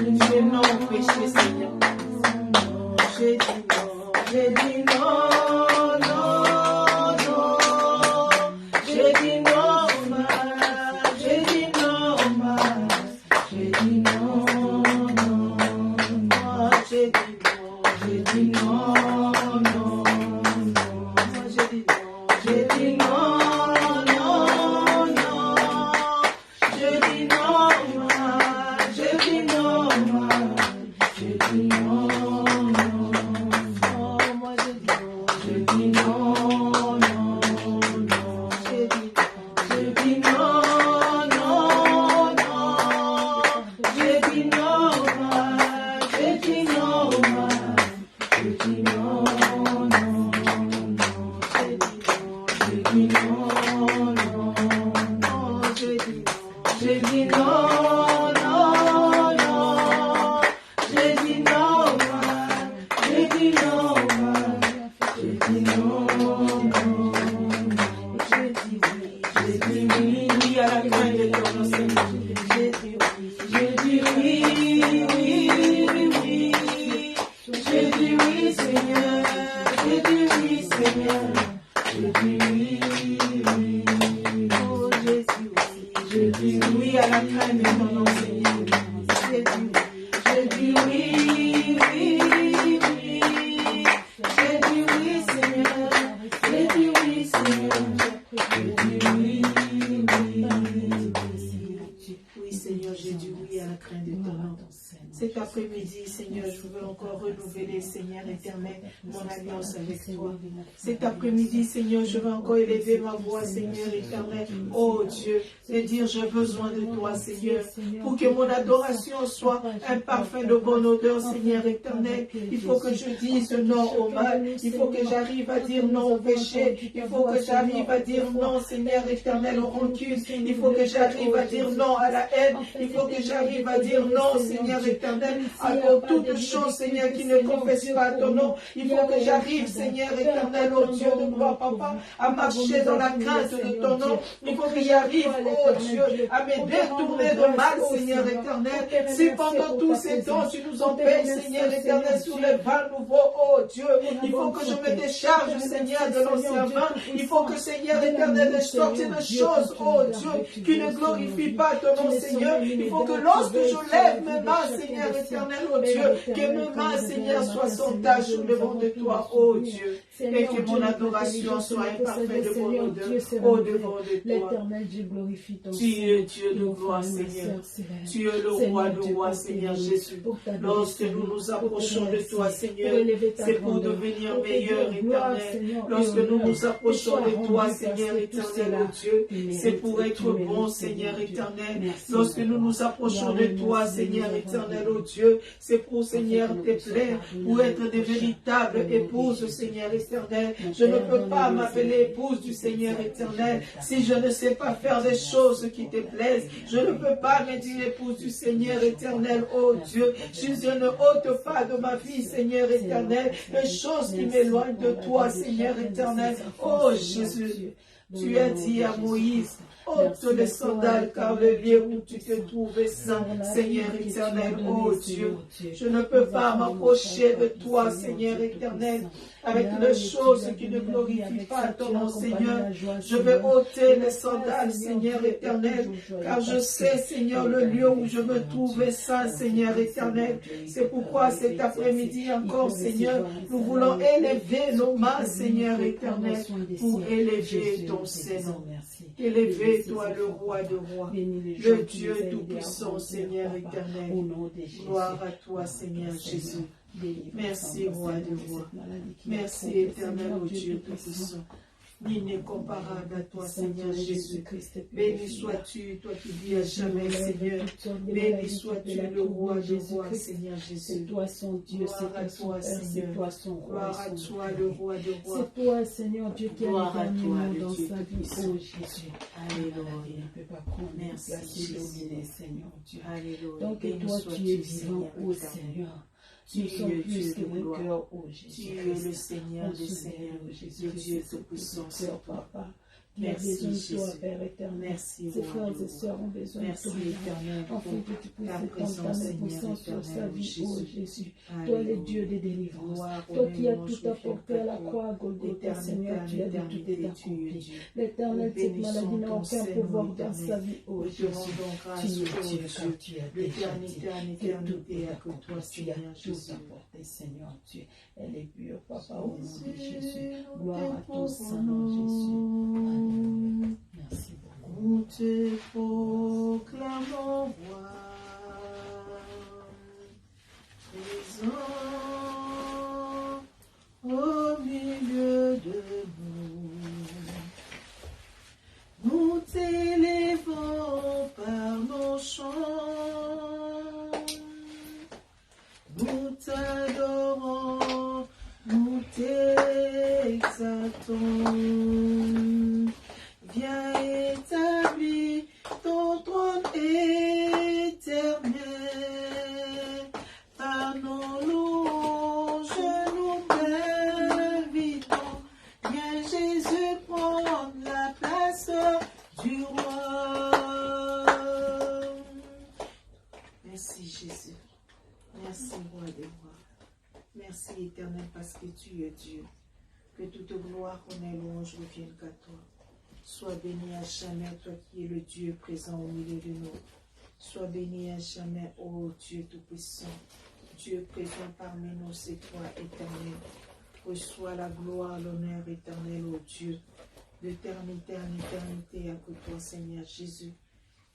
J'ai non au péché, Seigneur. Non, j'ai dit non, j'ai dit non, non, non. J'ai dit non au mal, j'ai dit non au mal. J'ai dit non, non, moi j'ai dit non, j'ai dit non, non, non. Moi j'ai dit non, j'ai dit non, non, non. J'ai dit non, moi, j'ai dit non, moi. J'ai dit non, non, non. Moi j'ai dit non, non, non. J'ai dit non, non, non. J'ai dit non, moi, j'ai dit non, moi. J'ai dit non, non, non. J'ai dit non, non, non. J'ai dit non, non, non. J'ai dit non, moi. J'ai dit non, moi. J'ai dit non, non, non. J'ai dit oui, oui à la crainte de ton Seigneur. J'ai dit oui, oui, oui. J'ai dit oui, Seigneur. J'ai dit oui, Seigneur. J'ai dit oui, oui. Oh, j'ai dit oui à la crainte de ton nom, Seigneur. J'ai dit oui, oui, oui. J'ai dit oui, Seigneur. J'ai dit oui, Seigneur. J'ai dit oui, oui. Oui, Seigneur, j'ai dit oui à la crainte de ton nom. Cet après-midi, Seigneur, je veux encore renouveler, Seigneur éternel, mon alliance avec toi. Cet après-midi, Seigneur, je veux encore élever ma voix, Seigneur éternel. Oh Dieu, et dire j'ai besoin de toi, Seigneur, pour que mon adoration soit un parfum de bonne odeur, Seigneur éternel. Il faut que je dise non au mal. Il faut que j'arrive à dire non au péché. Il faut que j'arrive à dire non, Seigneur éternel, au rancune. Il faut que j'arrive à dire non à la haine. Il faut que j'arrive à dire non, Seigneur éternel, à toutes choses, Seigneur, qui ne confessent pas ton nom. Il faut que j'arrive, Seigneur éternel, oh Dieu de gloire, Papa, à marcher dans la crainte de ton nom. Il faut que j'arrive, oh Dieu, à me détourner de mal, Seigneur éternel. Si pendant tous ces temps, tu nous empêches, Seigneur éternel, sur les vins nouveaux, oh Dieu, il faut que je me décharge, Seigneur, de l'ancien vin. Il faut que, Seigneur éternel, je sorte des choses, oh Dieu, qui ne glorifient pas ton nom, Seigneur. Il faut que lorsque je lève mes mains, Seigneur éternel, oh Dieu, que mes mains, Seigneur, soient sans tache devant de toi, oh Dieu, et que mon adoration soit un parfait de bonne odeur, au devant de toi. L'éternel Dieu glorifie ton Tu es Dieu de gloire, Seigneur. Tu es le roi de roi, Seigneur Jésus. Lorsque nous nous approchons de toi, Seigneur, c'est pour devenir meilleur, éternel. Lorsque nous nous approchons de toi, Seigneur éternel, oh Dieu, c'est pour être bon, Seigneur éternel. Lorsque nous nous approchons de toi, Seigneur éternel, oh Dieu, c'est pour, Seigneur, te plaire, pour être de véritables épouses, Seigneur éternel. Je ne peux pas m'appeler épouse du Seigneur éternel si je ne sais pas faire des choses qui te plaisent. Je ne peux pas me dire épouse du Seigneur éternel, oh Dieu. Je ne ôte pas de ma vie, Seigneur éternel, les choses qui m'éloignent de toi, Seigneur éternel. Oh Jésus, tu as dit à Moïse, ôte les sandales, car le lieu où tu te trouves saint, Seigneur éternel, oh Dieu. Je ne peux pas m'approcher de toi, Seigneur éternel, avec les choses qui ne glorifient pas ton nom, Seigneur. Je vais ôter les sandales, Seigneur éternel, car je sais, Seigneur, le lieu où je me trouve saint, Seigneur éternel. C'est pourquoi cet après-midi encore, Seigneur, nous voulons élever nos mains, Seigneur éternel, pour élever ton Saint-Nom. Élevé, toi, le roi de rois, le Dieu tout-puissant, Seigneur éternel. Gloire à toi, Seigneur Jésus. Merci, roi de rois. Merci, éternel, au Dieu tout-puissant. Nul n'est comparable à toi, Seigneur Jésus-Christ. Béni sois-tu, toi qui vis à jamais, Seigneur. Béni sois-tu, le roi de rois, Seigneur Jésus. C'est toi son Dieu, c'est toi, Seigneur. C'est toi son roi. Gloire à toi, le roi de rois. C'est toi, Seigneur Dieu, qui a l'éternel dans Dieu sa vie. Oh Jésus. Alléluia. Il ne peut pas prendre Merci, place et dominer, Seigneur Dieu. Alléluia. Donc toi, tu es vivant, ô Seigneur. Nous sommes plus que vainqueurs, ô Jésus. Tu es le Seigneur des Seigneurs, le Dieu tout-puissant, Papa. Tu as Merci, besoin de toi, Jésus. Père éternel. Merci, Ses roi frères de et sœurs ont besoin de Merci, toi. Éternel, Afin pour que tu puisses ta étendre présence, ta Seigneur puissance sur sa éternel, vie, oh Jésus. Toi, Alléluia. le Dieu des délivrances. Gloire, Toi qui as honneur, tout louange, apporté à la croix à Golgotha, Seigneur, tu as dit tout est tu es accompli. Dieu. L'éternel, Nous cette maladie bénissons n'a ton aucun Seigneur pouvoir dans éternel. sa vie, oh Nous te Jésus. rendons grâce, Tu es oh Dieu, Dieu. car tu as déjà dit L'éternité en que tout éternité est à que toi, accompli. Tu as Seigneur tout Jésus. apporté, Seigneur Dieu. Elle est pure, Papa, au nom de Jésus, Jésus. nous Gloire à ton t'aimons. Saint-Nom, Jésus. Alléluia. Merci beaucoup. Nous te proclamons roi, présent au milieu de nous. Nous t'élevons par nos chants, nous t'adorons, nous t'exaltons. Viens établir ton trône éternel, par nos louanges nous t'invitons. Viens Jésus prendre la place du roi. Merci Jésus, merci roi des rois, merci éternel parce que tu es Dieu. Que toute gloire, honneur, louange revienne qu'à toi. Sois béni à jamais, toi qui es le Dieu présent au milieu de nous. Sois béni à jamais, ô Dieu Tout-Puissant. Dieu présent parmi nous, c'est toi, éternel. Reçois la gloire, l'honneur éternel, ô Dieu. D'éternité en éternité, à que toi, Seigneur Jésus.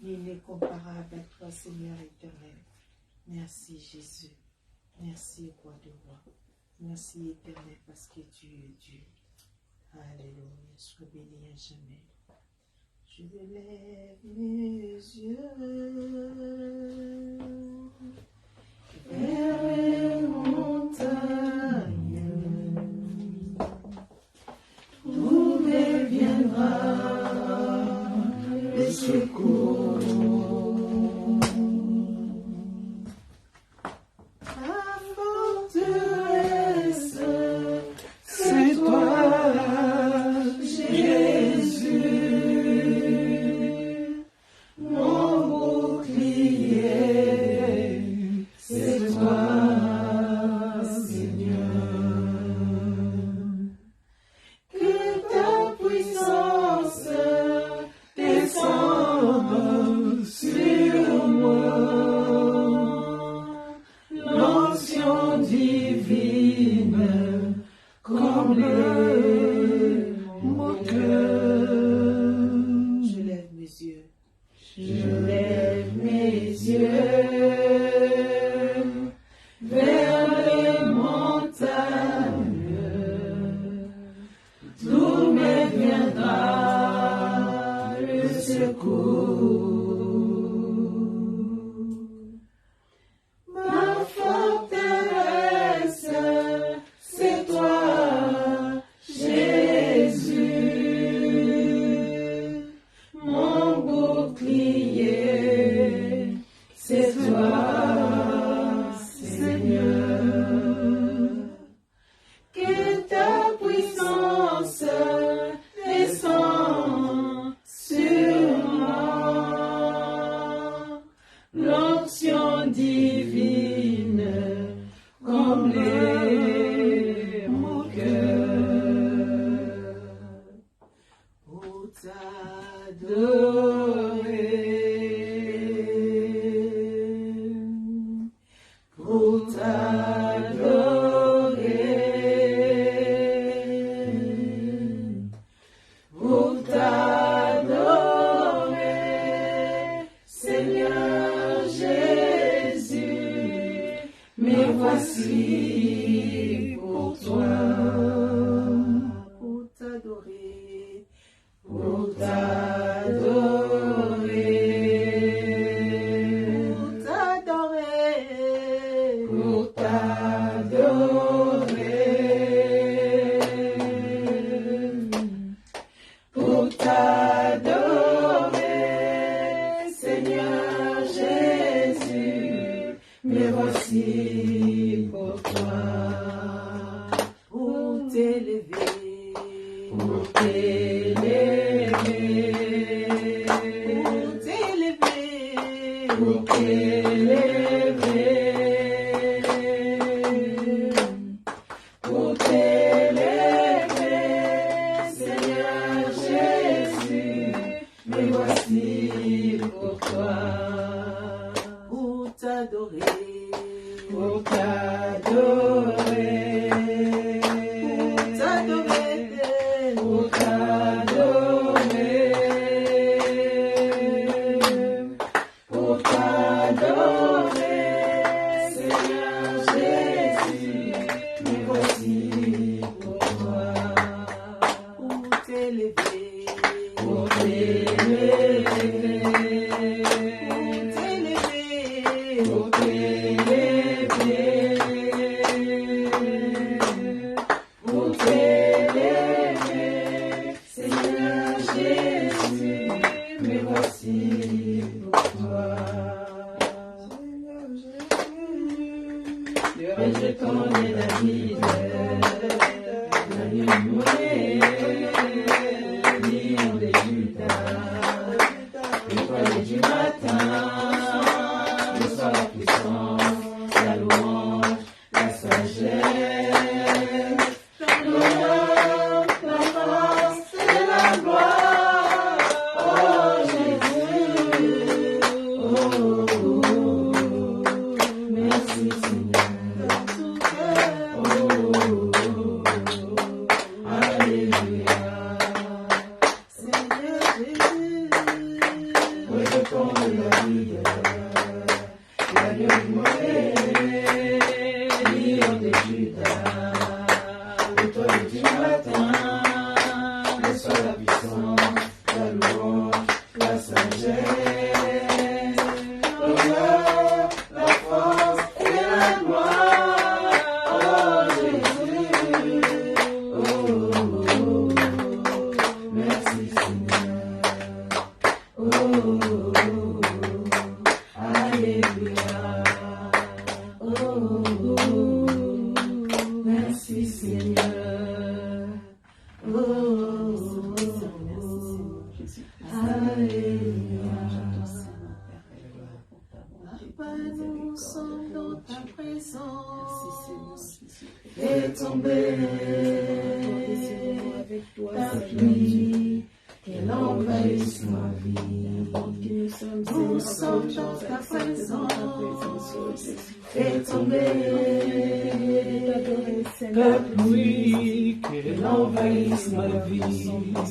Nul n'est comparable à toi, Seigneur éternel. Merci, Jésus. Merci, roi de rois. Merci, éternel, parce que tu es Dieu. Alléluia, sois béni à jamais. Je lève mes yeux vers les montagnes, où me viendra le secours. La forteresse, c'est toi. Me voici pour toi. pour t'élever, Seigneur Jésus, me voici pour toi, pour t'adorer, pour t'adorer, pour t'adorer, pour t'adorer, Seigneur Jésus, me voici pour toi, pour t'élever, pour t'élever, pour t'élever, pour t'élever, Seigneur Jésus, me voici pour toi. Je connais David, lion de Judas, l'étoile du matin, le soir la puissance, la louange, la sagesse, l'honneur, la force et la gloire. Oh Jésus, merci Seigneur. Alléluia, Seigneur Jésus, oui, je connais la vie, l'agneau immolé, lion de Judas, l'étoile du matin, le soir la puissance, la louange, la sagesse, l'honneur, la force et la gloire. Oh Jésus, merci Seigneur. Alléluia. Merci Seigneur. Alléluia. Papa, nous sommes dans ta présence. Fais tomber ta pluie, qu'elle envahisse ma vie. Nous sommes dans ta présence. Fais tomber ta pluie, qu'elle envahisse ma vie. Nous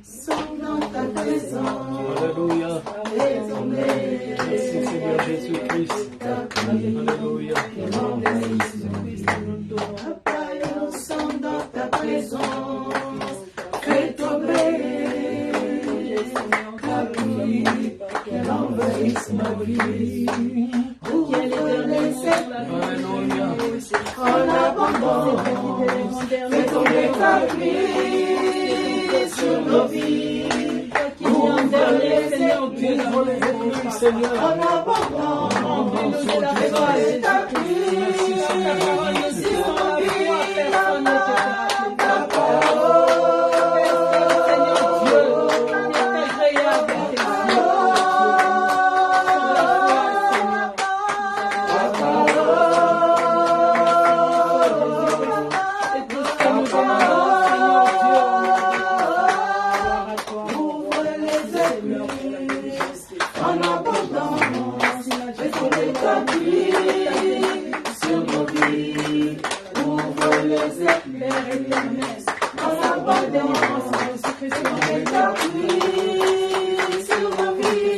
sommes dans ta présence. Alléluia. Fais tomber Merci Seigneur Jésus-Christ. ta pluie, Alléluia. qu'elle envahisse ma vie. Papa, nous sommes dans ta présence. Fais tomber ta pluie, qu'elle envahisse ma vie. Ouvre les Alléluia. en abondance. Fais tomber ta pluie sur nos vies. Ouvre les Seigneur. en abondance. Fais tomber ta pluie sur nos vies. Ta Ouvre les écluses en abondance. Fais tomber ta pluie sur nos vies. Ouvre les écluses en abondance. Fais tomber ta pluie sur nos vies.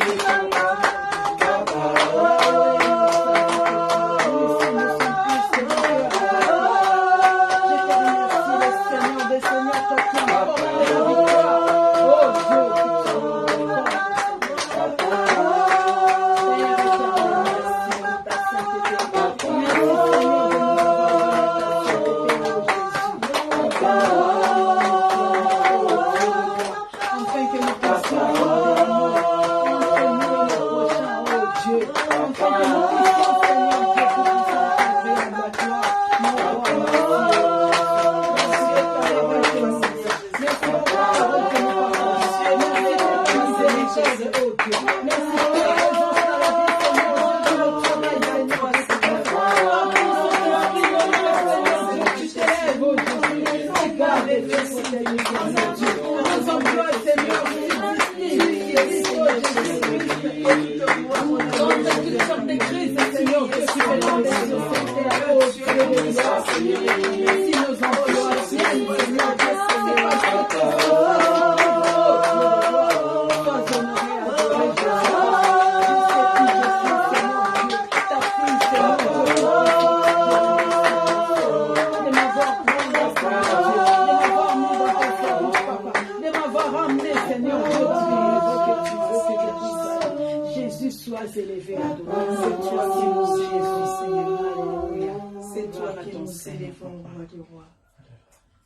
sois élevé, adoré. C'est toi qui nous élèves, Seigneur. Alléluia. C'est toi Gloire à qui ton nous Seigneur. élèves, roi du roi.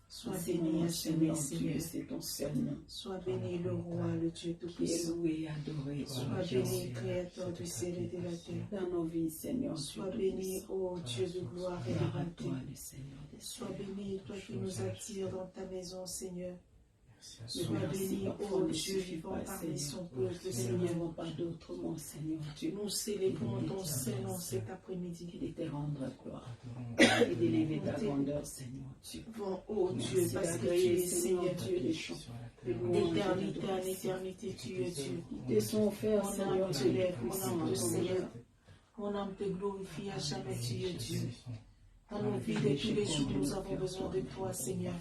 Sois Béni, béni, Seigneur Seigneur, Dieu, Seigneur. c'est ton seul nom Sois béni, le roi, le Dieu qui est Tout-Puissant. loué et adoré. Sois béni, Créateur du ciel et de la terre. Dans nos vies, Seigneur Dieu. Sois béni, ô Dieu de gloire et de Gloire à bonté. toi, le Seigneur des Sois cieux. béni, toi qui nous attires dans ta maison, Seigneur. Merci, Sois béni, parfois, ô ne Dieu suffit vivant pas, parmi Seigneur. son peuple, Nous Seigneur. n'avons pas d'autre mot, Seigneur Dieu. Nous célébrons ton Saint-Nom cet après-midi. Il était rendre gloire et d'élever ta grandeur, Seigneur Dieu. Bon, ô Dieu, Merci parce que tu d'agréer, es Seigneur Seigneur Dieu, les chants. d'éternité en éternité, tu es Dieu. Te sont offerts, Mon Seigneur âme te Dieu. lève, mon âme te célèbre. Mon âme te glorifie à jamais, tu es Dieu. Dans nos vies de tous les jours, nous avons besoin de toi, Seigneur.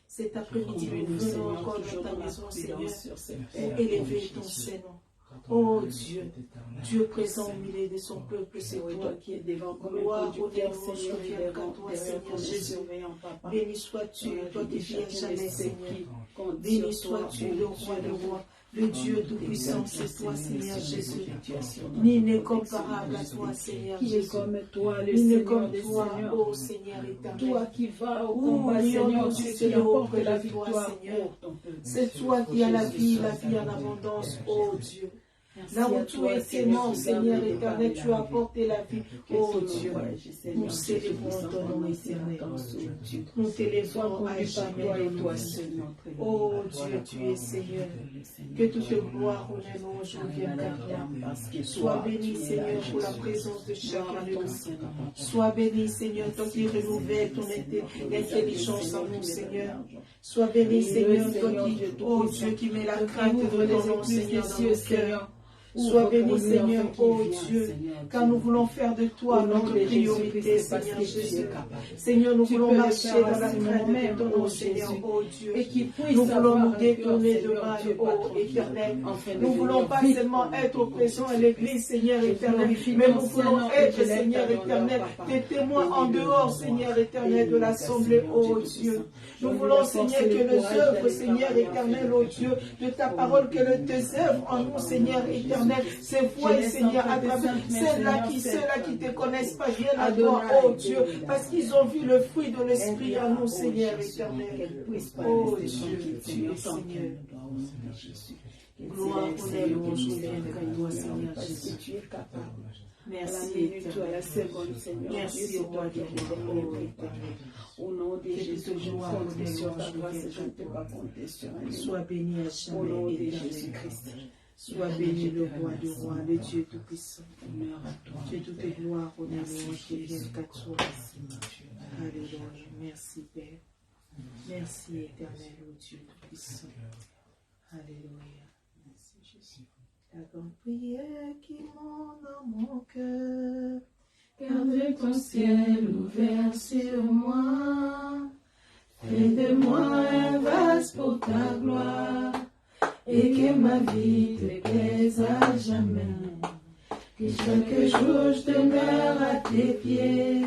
Cet après-midi, nous venons encore dans ta maison, Seigneur, pour élever ton Saint-Nom. Oh Dieu, Dieu présent au milieu de son peuple, c'est toi qui est devant comme Gloire un au producteur, Dieu, Seigneur, je viens et qu'à toi, derrière Seigneur comme un Jésus. surveillant, Papa. Béni sois-tu, toi qui vis à jamais, Seigneur. Béni Béni sois-tu, le roi des rois, le Dieu tout-puissant, c'est toi, Seigneur Jésus. Ni n'est comparable à toi, Seigneur Qui est Jésus. comme toi, le Ni n'est Seigneur comme des toi, Seigneurs. ô Seigneur éternel. Toi qui vas au Oh, combat, Lion Seigneur, de tu Dieu, qui qui est apporte auprès la de toi, victoire Seigneur. pour ton peuple. C'est toi qui as la vie en abondance, ô Dieu. Là où tu étais mort, Seigneur éternel, tu as apporté la vie, ô Dieu. Nous célébrons ton nom éternel. Nous t'élèverons à jamais dans toi seul. Ô Dieu, tu es Seigneur. Que toute gloire, honneur, louange revienne à toi. Sois béni, Seigneur, pour la présence de chacun de nous. Sois béni, Seigneur, toi qui renouvelles ton intelligence en nous, Seigneur. Sois béni, Seigneur, toi qui, ô Dieu, qui met la crainte de ton nom, Seigneur, dans nos cœurs. Sois béni, Seigneur, ô Dieu, car nous voulons faire de toi notre priorité, Seigneur Jésus. Seigneur, nous voulons marcher dans la crainte de ton nom, Seigneur, ô Dieu. Nous voulons nous détourner de mal, ô éternel. Nous ne voulons pas seulement être présents à l'église, Seigneur éternel, mais nous voulons être, Seigneur éternel, des témoins en dehors, Seigneur éternel, de l'assemblée, ô Dieu. Nous voulons, Seigneur, que les œuvres, Seigneur éternel, ô Dieu, de ta parole, que tes œuvres en nous, Seigneur éternel, se voient, Seigneur, à travers ceux-là qui te connaissent pas, viennent à toi, ô Dieu, parce qu'ils ont vu le fruit de l'Esprit en nous, Seigneur éternel. Ô Dieu, tu es Seigneur. Gloire, honneur, louange reviennent à toi, Seigneur Jésus. Tu es capable. Merci, toi, la seconde, Seigneur. Merci, roi du roi, éternel. Au nom de Jésus, je gloire, compte sur ta louange grâce, revienne je ne peux pas compter sur un Sois béni à Au nom jamais, de éternel. Jésus-Christ. Sois béni le roi du roi, le Dieu tout-puissant. Honneur à toi. Que toute gloire, honneur, louange reviennent qu'à toi. Alléluia. Merci, Père. Merci, éternel, ô Dieu tout-puissant. Alléluia. Merci, Jésus. La grande prière qui monte dans mon cœur. Garde ton ciel ouvert sur moi. Fais de moi un vase pour ta gloire. Et que ma vie te plaise à jamais. Que chaque jour je demeure à tes pieds.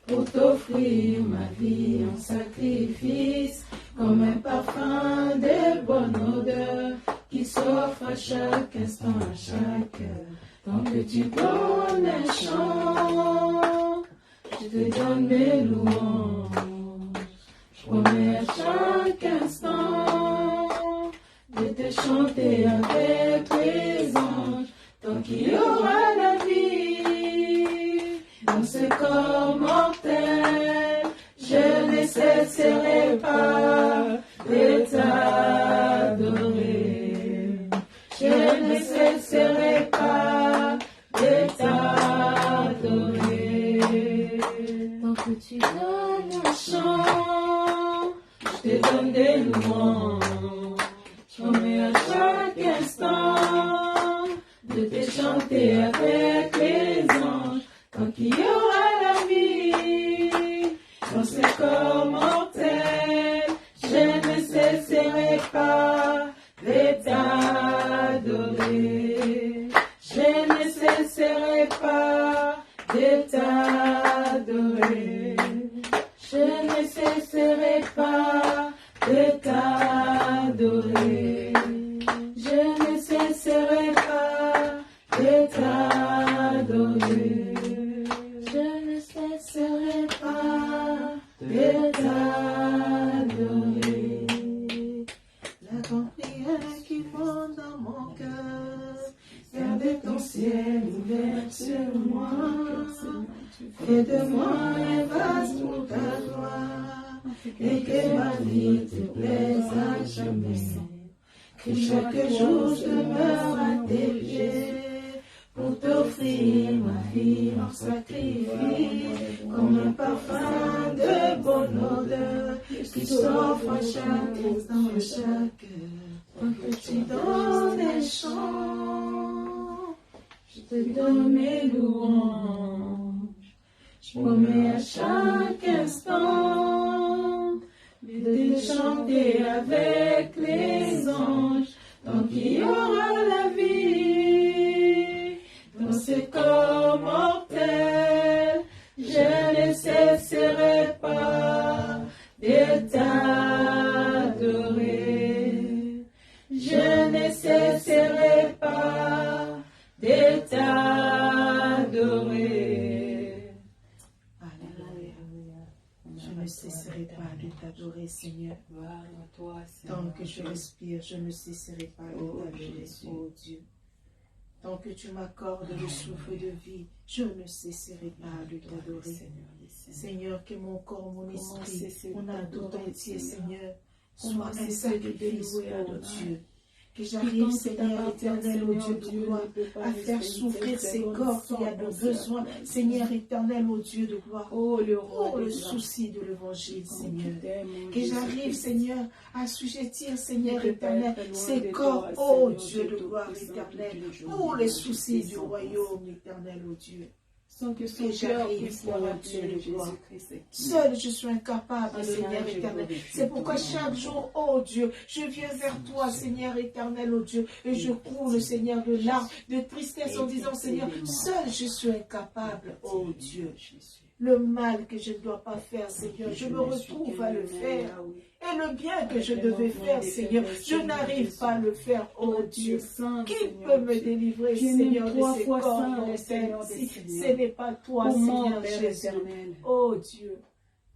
Pour t'offrir ma vie en sacrifice. Comme un parfum de bonne odeur. Qui s'offre à chaque instant, à chaque heure. Tant que tu donnes un chant, je te donne mes louanges. Je promets à chaque instant de te chanter avec les anges. Tant qu'il y aura la vie dans ce corps mortel, je ne cesserai pas de t'adorer. Je ne cesserai pas de t'adorer. Tant que tu donnes un chant, je te donne des louanges. Je promets à chaque instant de te chanter avec les anges. Tant qu'il y aura la vie dans ce corps mortel, je ne cesserai pas de t'adorer. Je ne cesserai pas de t'adorer. Je ne cesserai pas de t'adorer. Je ne cesserai pas de t'adorer. Je ne cesserai pas de t'adorer. La grande prière qui monte dans mon cœur, garde ton ciel ouvert sur moi. Fais de moi un vase pour ta gloire, et que ma vie te plaise à jamais. Que chaque jour je demeure à tes pieds, pour t'offrir ma vie en sacrifice, comme un parfum de bonne odeur, qui s'offre à chaque instant, à chaque heure. Un petit dans les chants, je te donne mes louanges. Je promets à chaque instant de te chanter avec les anges, tant qu'il y aura la vie dans ce corps mortel. Je ne cesserai pas de t'adorer. Je ne cesserai pas de t'adorer. Alléluia. Je ne cesserai pas de t'adorer, Seigneur. Tant que je respire, je ne cesserai pas de t'adorer, oh Dieu. Tant que tu m'accordes le souffle de vie, je ne cesserai pas de t'adorer. Seigneur, que mon corps, mon esprit, mon âme tout entier, Seigneur, soit un sacrifice, oh Dieu. Que j'arrive, Seigneur éternel, oh Dieu de gloire, à faire souffrir ces corps qui a besoin, Seigneur éternel, oh Dieu de gloire, pour le souci de l'évangile, Seigneur. Que j'arrive, Seigneur, à assujettir, Seigneur éternel, ces corps, oh Dieu de gloire éternel, pour les soucis du royaume éternel, oh Dieu. Sans que j'arrive, oh Dieu de gloire. Seul je suis incapable, Seigneur éternel. C'est pourquoi chaque jour, oh Dieu, je viens vers toi, Seigneur éternel, oh Dieu, et je coule, Seigneur, de larmes, de tristesse en disant, Seigneur, seul je suis incapable, oh Dieu. Le mal que je ne dois pas faire, Seigneur, je me retrouve à le faire. Et le bien que je devais faire, Seigneur, je n'arrive pas à le faire, oh Dieu. Qui peut me délivrer, Seigneur, de ces corps mortels, si ce n'est pas toi, Seigneur Jésus. Oh Dieu,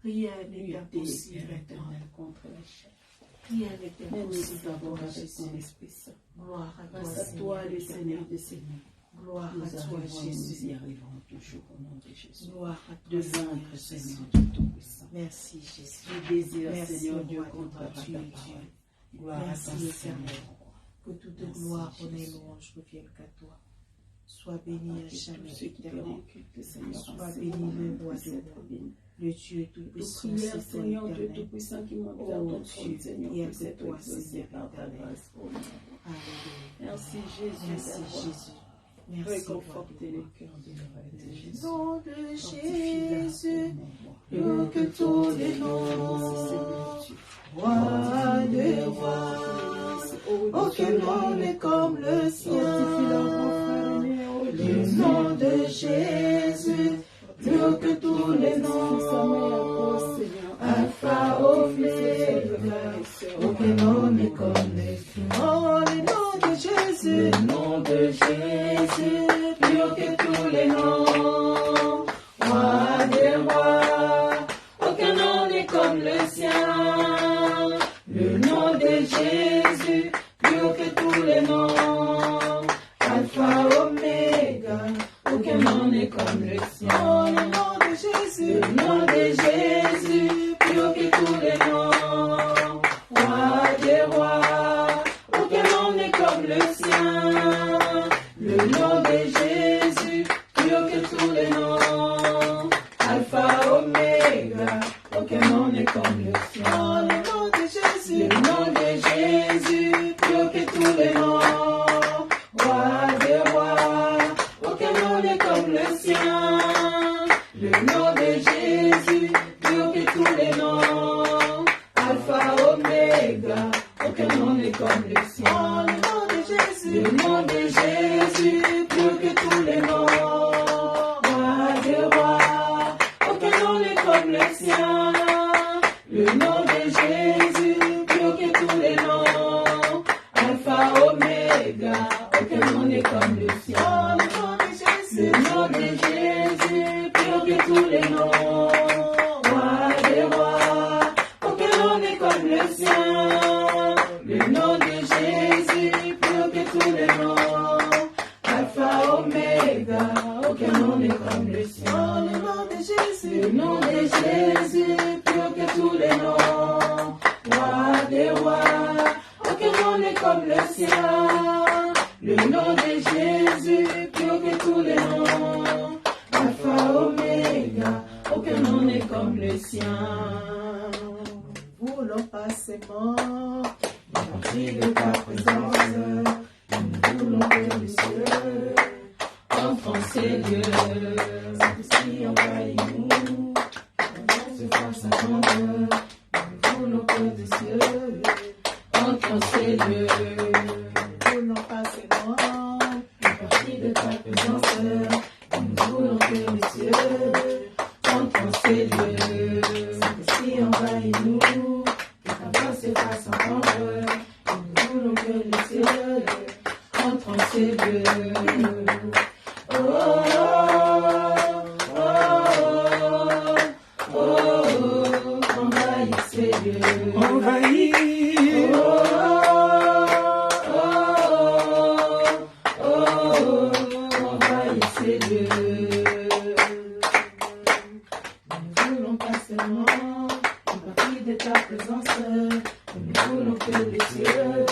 rien n'est impossible à toi. Rien n'est impossible à toi, Jésus. Gloire à toi, Seigneur des Seigneurs. Gloire à toi, Jésus. Nous y arriverons toujours au nom de Jésus. Gloire à toi, Seigneur Tout-Puissant. Merci, Jésus. Je désire, Seigneur Dieu, contre ta parole. Gloire à toi, Seigneur. Que toute gloire, honneur et louange reviennent qu'à toi. Sois béni à jamais, éternel. Sois béni le roi de roi, le Dieu Tout-Puissant, Seigneur Dieu Tout-Puissant qui monte vers ton trône, Seigneur, pour cette toi, Seigneur éternel. Alléluia. Merci, Jésus. Merci, Jésus. Merci, réconforter les cœurs de Jésus. Nom de Jésus, plus que tous les noms, roi de rois, aucun nom n'est comme le sien. Le nom de Jésus, plus que tous les noms, Alpha, Oméga, aucun nom n'est comme le sien. Oh, le nom de Jésus, le nom de Jésus, plus que tous les noms, roi des rois, aucun nom n'est comme le sien. Le nom de Jésus, plus que tous les noms, Alpha, Oméga, aucun nom n'est comme le sien. Oh, le nom de Jésus, le nom de Jésus, plus que tous les noms, roi des rois, aucun nom n'est comme le sien. Le nom de Jésus, plus que tous les noms, Alpha, Oméga, aucun nom n'est comme le sien. Oh, le nom de Jésus, le nom de Jésus, plus que tous les noms, roi des rois, aucun nom n'est comme le sien. Le nom de Jésus, plus que tous les noms, Alpha, Oméga, aucun nom n'est comme le sien. Oh, le nom de Jésus, le nom de Jésus, plus que tous les noms, roi des rois, aucun nom n'est comme le sien. Le nom de Jésus, plus que tous les noms, Alpha, Oméga, aucun nom n'est comme le sien. est comme le sien. Oh, le nom de Jésus, Le nom de Jésus, plus haut que tous les noms. Roi des rois, aucun nom n'est comme le sien. Le nom de Jésus, plus haut que tous les noms. Alpha, Oméga, aucun nom n'est comme le sien. nous ne voulons pas ces morts. Parti de ta présence, nous voulons que les cieux enfants Seigneur, Saint-Esprit envahis-nous, se fasse entendre, nous voulons que les cieux enfants Seigneur, Nous ne voulons pas ces morts. parti de ta présence, nous voulons que les cieux enfants Seigneur, Saint-Esprit envahis-nous, que ta voix se fasse entendre, nous voulons que les cieux entrent en Seigneur. Oh, oh, oh, oh, oh, envahis Seigneur. Envahi. Oh, oh, oh, envahis Seigneur. Nous voulons pas seulement une partie de ta présence, nous voulons que les cieux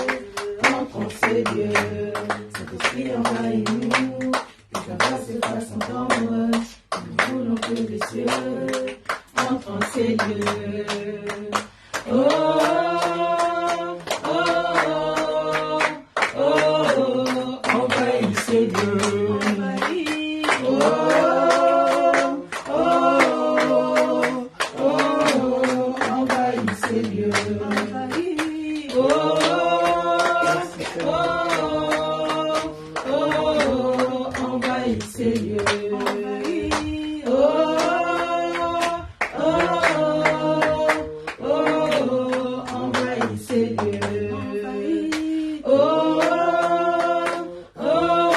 entrent en Seigneur. Saint-Esprit envahis-nous, que ta voix se fasse entendre, nous voulons que les cieux entrent en Seigneur. Oh, oh, oh, oh, oh, envahis Seigneur. Oh, oh, oh, oh, envahis Seigneur. Oh, oh, oh, envahis Seigneur. Oh, oh, oh, envahis Seigneur. Oh, oh,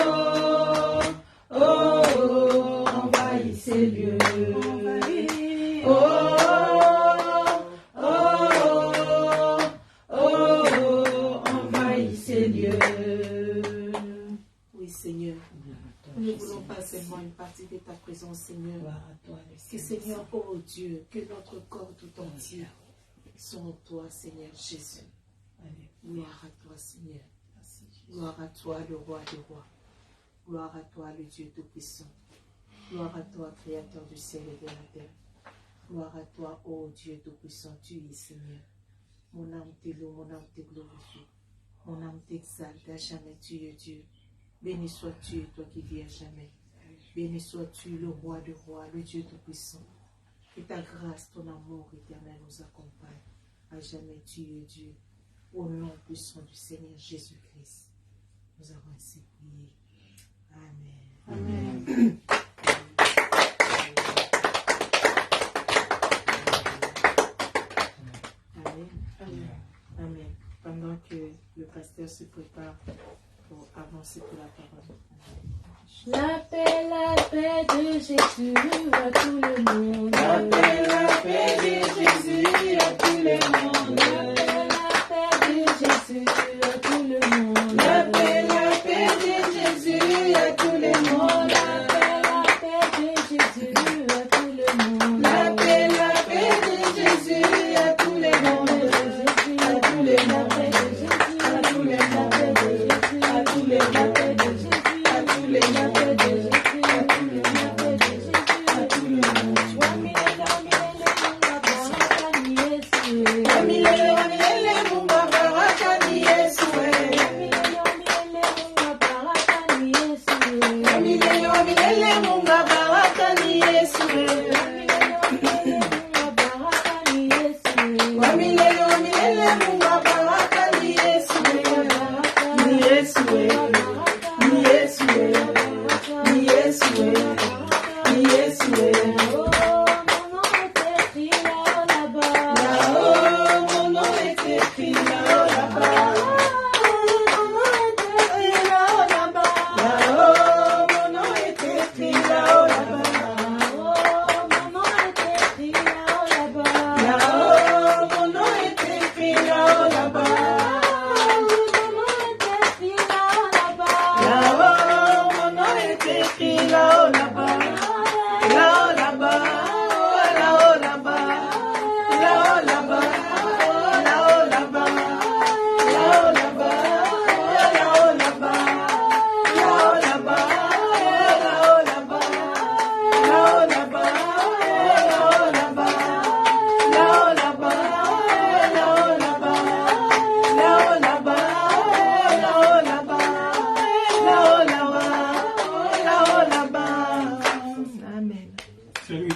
oh, envahis Seigneur. Oh, oh, envahis Seigneur. Oui, Seigneur. Nous ne voulons pas seulement une partie de ta présence, Seigneur. Que Seigneur, oh Dieu, que notre corps tout entier soit en toi, Seigneur Jésus. Gloire à toi, Seigneur. Gloire à toi, le roi des rois. Gloire à toi, le Dieu tout-puissant. Gloire à toi, Créateur du ciel et de la terre. Gloire à toi, ô Dieu tout-puissant, tu es Seigneur. Mon âme te loue, mon âme te glorifie. Mon âme t'exalte, à jamais tu es Dieu. Béni sois-tu, toi qui vis à jamais. Béni sois-tu, le roi des rois, le Dieu tout-puissant. Que ta grâce, ton amour éternel nous accompagne. À jamais tu es Dieu. Au nom puissant du Seigneur Jésus-Christ, nous avons ainsi prié. Amen. Amen. Amen. Amen. Pendant que le pasteur se prépare pour avancer pour la parole. La paix de Jésus à tout le monde. La paix de Jésus à tout le monde. La paix de Jésus à tout le monde. La paix de Jésus à tout le monde. La paix de Jésus à tout le monde. La paix de Jésus à tout le monde. À tous les mondes. À tous les mondes. À tous les mondes. À tous les mondes.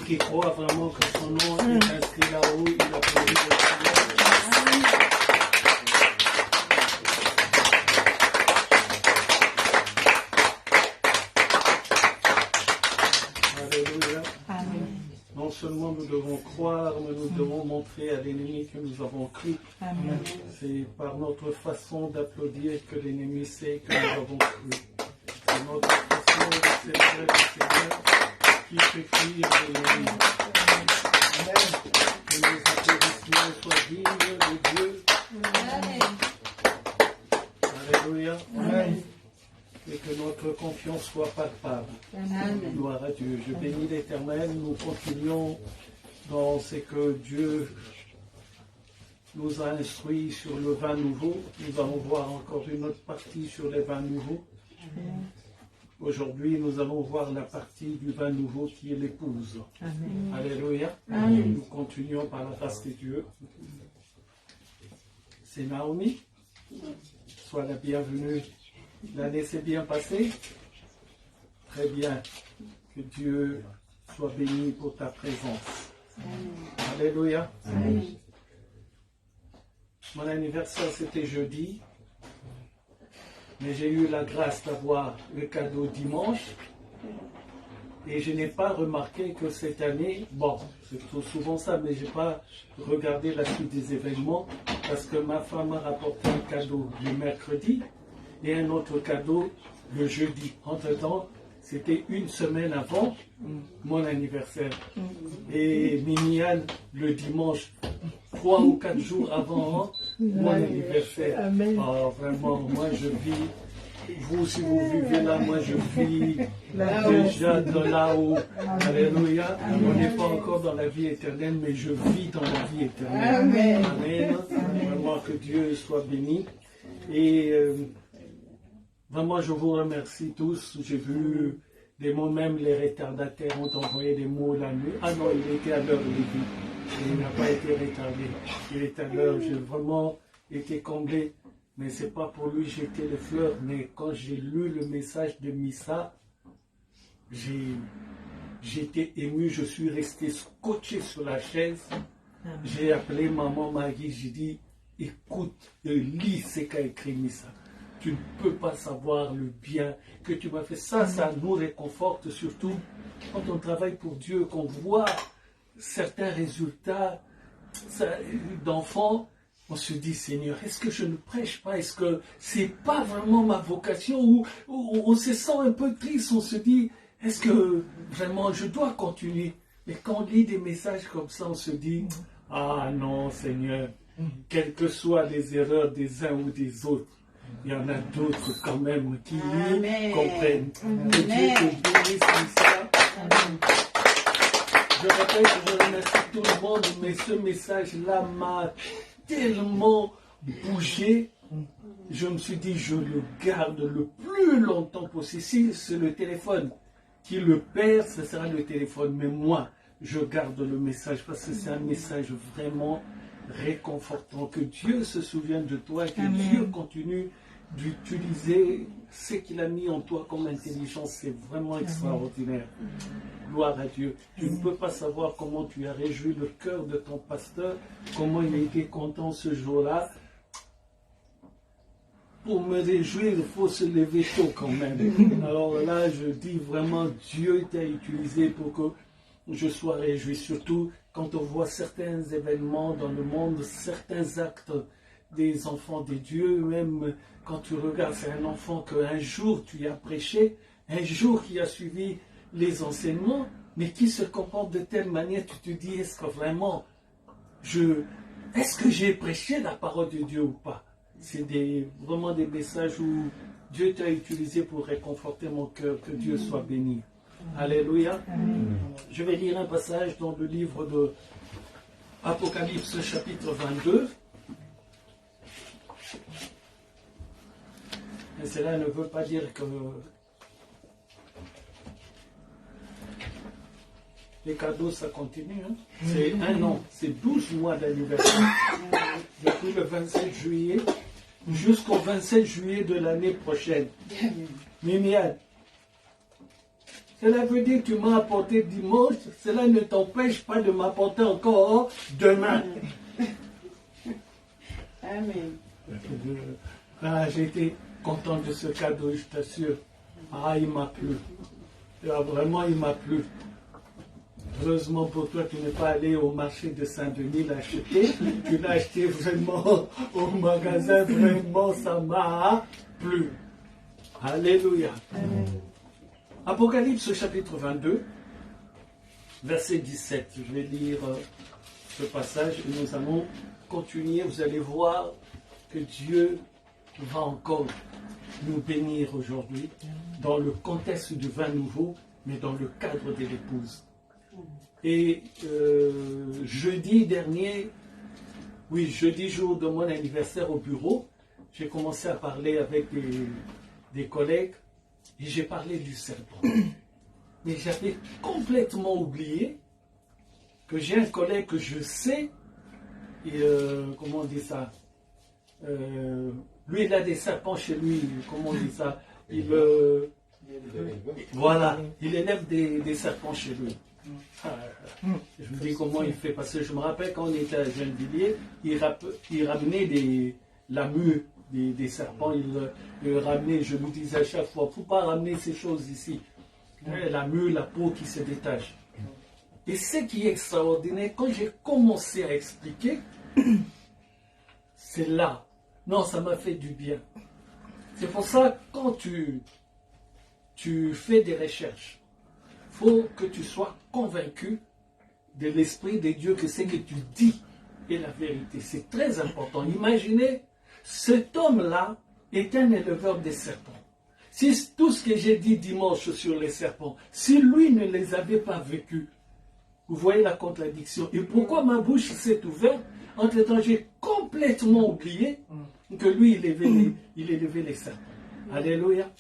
qui croit vraiment que son nom est inscrit là-haut, il applaudit le Seigneur. Alléluia. Non seulement nous devons croire, mais nous devons montrer à l'ennemi que nous avons cru. C'est par notre façon d'applaudir que l'ennemi sait que nous avons cru. C'est notre façon de célébrer le Seigneur qui fait fuir l'ennemi. Que nos applaudissements soient dignes de Dieu. Alléluia. Amen. Et que notre confiance soit palpable. Gloire à Dieu. Je bénis l'Éternel. Nous continuons dans ce que Dieu nous a instruit sur le vin nouveau. Nous allons voir encore une autre partie sur les vins nouveaux. Aujourd'hui, nous allons voir la partie du vin nouveau qui est l'épouse. Alléluia. Nous continuons par la grâce de Dieu. C'est Naomi. Sois la bienvenue. L'année s'est bien passée. Très bien. Que Dieu soit béni pour ta présence. Alléluia. Mon anniversaire, c'était jeudi. Mais j'ai eu la grâce d'avoir le cadeau dimanche. Et je n'ai pas remarqué que cette année, bon, c'est souvent ça, mais je n'ai pas regardé la suite des événements parce que ma femme m'a rapporté un cadeau le mercredi et un autre cadeau le jeudi. Entre-temps, c'était une semaine avant mon anniversaire. Et Miniane, le dimanche, 3 ou 4 jours avant mon anniversaire. Oh, vraiment, moi je vis, vous si vous vivez là, moi je vis déjà de là-haut. Alléluia. On n'est pas encore dans la vie éternelle, mais je vis dans la vie éternelle. Amen. Vraiment que Dieu soit béni. Et vraiment, je vous remercie tous. J'ai vu des mots, même les retardataires ont envoyé des mots la nuit. Ah non, il était à l'heure de l'église. Il n'a pas été retardé. Il est à l'heure. J'ai vraiment été comblé. Mais ce n'est pas pour lui jeter les fleurs. Mais quand j'ai lu le message de Missa, j'étais ému. Je suis resté scotché sur la chaise. J'ai appelé maman Maggie. J'ai dit, écoute, lis ce qu'a écrit Missa. Tu ne peux pas savoir le bien que tu m'as fait. Ça nous réconforte, surtout quand on travaille pour Dieu, qu'on voit certains résultats d'enfants. On se dit, Seigneur, est-ce que je ne prêche pas? Est-ce que c'est pas vraiment ma vocation? Ou on se sent un peu triste, on se dit, est-ce que vraiment je dois continuer? Mais quand on lit des messages comme ça, on se dit, ah non, Seigneur, quelles que soient les erreurs des uns ou des autres, il y en a d'autres quand même qui comprennent. Que Dieu te bénisse comme ça. Je répète, je remercie tout le monde, mais ce message-là m'a tellement bougé. Je me suis dit, je le garde le plus longtemps possible. Si c'est le téléphone qui le perd, ce sera le téléphone. Mais moi, je garde le message parce que c'est un message vraiment réconfortant. Que Dieu se souvienne de toi, que Dieu continue d'utiliser ce qu'il a mis en toi comme intelligence. C'est vraiment extraordinaire. Gloire à Dieu. Tu ne peux pas savoir comment tu as réjoui le cœur de ton pasteur, comment il a été content ce jour-là. Pour me réjouir, il faut se lever tôt quand même. Alors là, je dis vraiment, Dieu t'a utilisé pour que je sois réjoui. Surtout quand on voit certains événements dans le monde, certains actes des enfants de Dieu, même quand tu regardes, c'est un enfant qu'un jour tu as prêché, un jour qui a suivi les enseignements, mais qui se comporte de telle manière, tu te dis, est-ce que vraiment, est-ce que j'ai prêché la parole de Dieu ou pas? C'est vraiment des messages où Dieu t'a utilisé pour réconforter mon cœur, que Dieu soit béni. Alléluia. Je vais lire un passage dans le livre de Apocalypse chapitre 22. Mais cela ne veut pas dire que les cadeaux, ça continue. Hein? C'est un an, c'est 12 mois d'anniversaire. Depuis le 27 juillet jusqu'au 27 juillet de l'année prochaine. Mimiane, Cela veut dire que tu m'as apporté dimanche, cela ne t'empêche pas de m'apporter encore demain. Amen. J'ai été content de ce cadeau, je t'assure. Il m'a plu. Vraiment, il m'a plu. Heureusement pour toi, tu n'es pas allé au marché de Saint-Denis l'acheter. Tu l'as acheté vraiment au magasin. Vraiment, ça m'a plu. Alléluia. Amen. Apocalypse chapitre 22, verset 17. Je vais lire ce passage et nous allons continuer. Vous allez voir que Dieu va encore nous bénir aujourd'hui dans le contexte du vin nouveau, mais dans le cadre de l'épouse. Et jeudi dernier, jeudi jour de mon anniversaire au bureau, j'ai commencé à parler avec des collègues et j'ai parlé du serpent. Mais j'avais complètement oublié que j'ai un collègue que je sais, et, comment on dit ça, lui il a des serpents chez lui, comment on dit ça, voilà, il élève des serpents chez lui. Je me dis comment il fait, parce que je me rappelle quand on était à Gennevilliers, il ramenait la mue des serpents, il ramenait, je me disais à chaque fois, il ne faut pas ramener ces choses ici. La mue, la peau qui se détache. Et ce qui est extraordinaire, quand j'ai commencé à expliquer, c'est là. Non, ça m'a fait du bien. C'est pour ça, quand tu fais des recherches, il faut que tu sois convaincu de l'Esprit de Dieu que ce que tu dis est la vérité. C'est très important. Imaginez, cet homme-là est un éleveur de serpents. Si tout ce que j'ai dit dimanche sur les serpents, si lui ne les avait pas vécus, vous voyez la contradiction. Et pourquoi ma bouche s'est ouverte? Entre-temps, j'ai complètement oublié que lui, il élevait les serpents. Alléluia.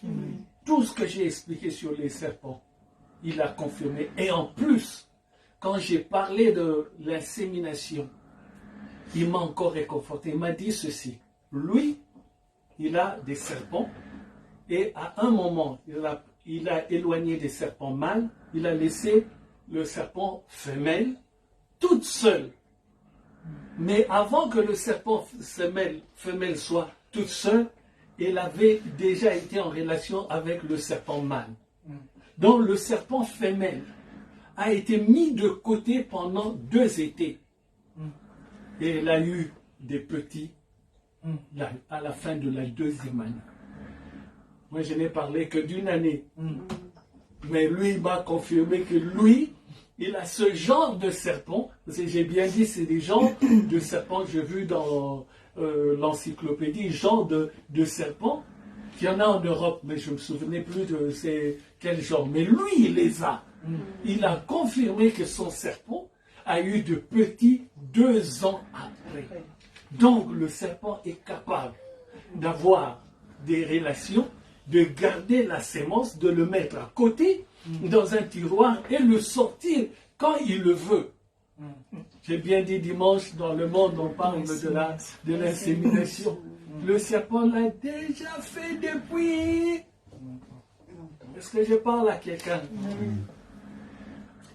Tout ce que j'ai expliqué sur les serpents, il a confirmé. Et en plus, quand j'ai parlé de l'insémination, il m'a encore réconforté. Il m'a dit ceci. Lui, il a des serpents. Et à un moment, il a éloigné des serpents mâles. Il a laissé le serpent femelle toute seule. Mais avant que le serpent femelle soit toute seule, elle avait déjà été en relation avec le serpent mâle. Donc le serpent femelle a été mis de côté pendant 2 étés. Et elle a eu des petits à la fin de la 2e année. Moi, je n'ai parlé que d'1 année. Mais lui, il m'a confirmé que lui, il a ce genre de serpent. Parce que j'ai bien dit, c'est des genres de serpents que j'ai vus dans l'encyclopédie, genre de serpents qu'il y en a en Europe. Mais je ne me souvenais plus de quel genre. Mais lui, il les a. Il a confirmé que son serpent a eu de petits 2 ans après. Donc, le serpent est capable d'avoir des relations, de garder la sémence, de le mettre à côté dans un tiroir et le sortir quand il le veut. J'ai bien dit dimanche, dans le monde, on parle de l'insémination. Le serpent l'a déjà fait depuis. Est-ce que je parle à quelqu'un?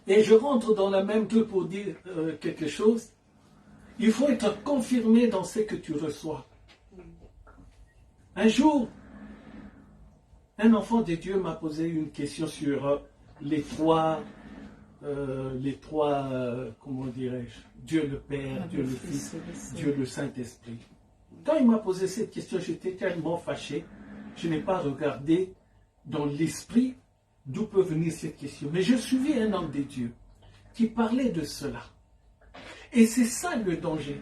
Et je rentre dans la même truc pour dire quelque chose. Il faut être confirmé dans ce que tu reçois. Un jour, un enfant de Dieu m'a posé une question sur les trois, comment dirais-je, Dieu le Père, Dieu le Fils, Dieu le Saint-Esprit. Quand il m'a posé cette question, j'étais tellement fâché, je n'ai pas regardé dans l'esprit d'où peut venir cette question. Mais je suivis un homme de Dieu qui parlait de cela. Et c'est ça le danger.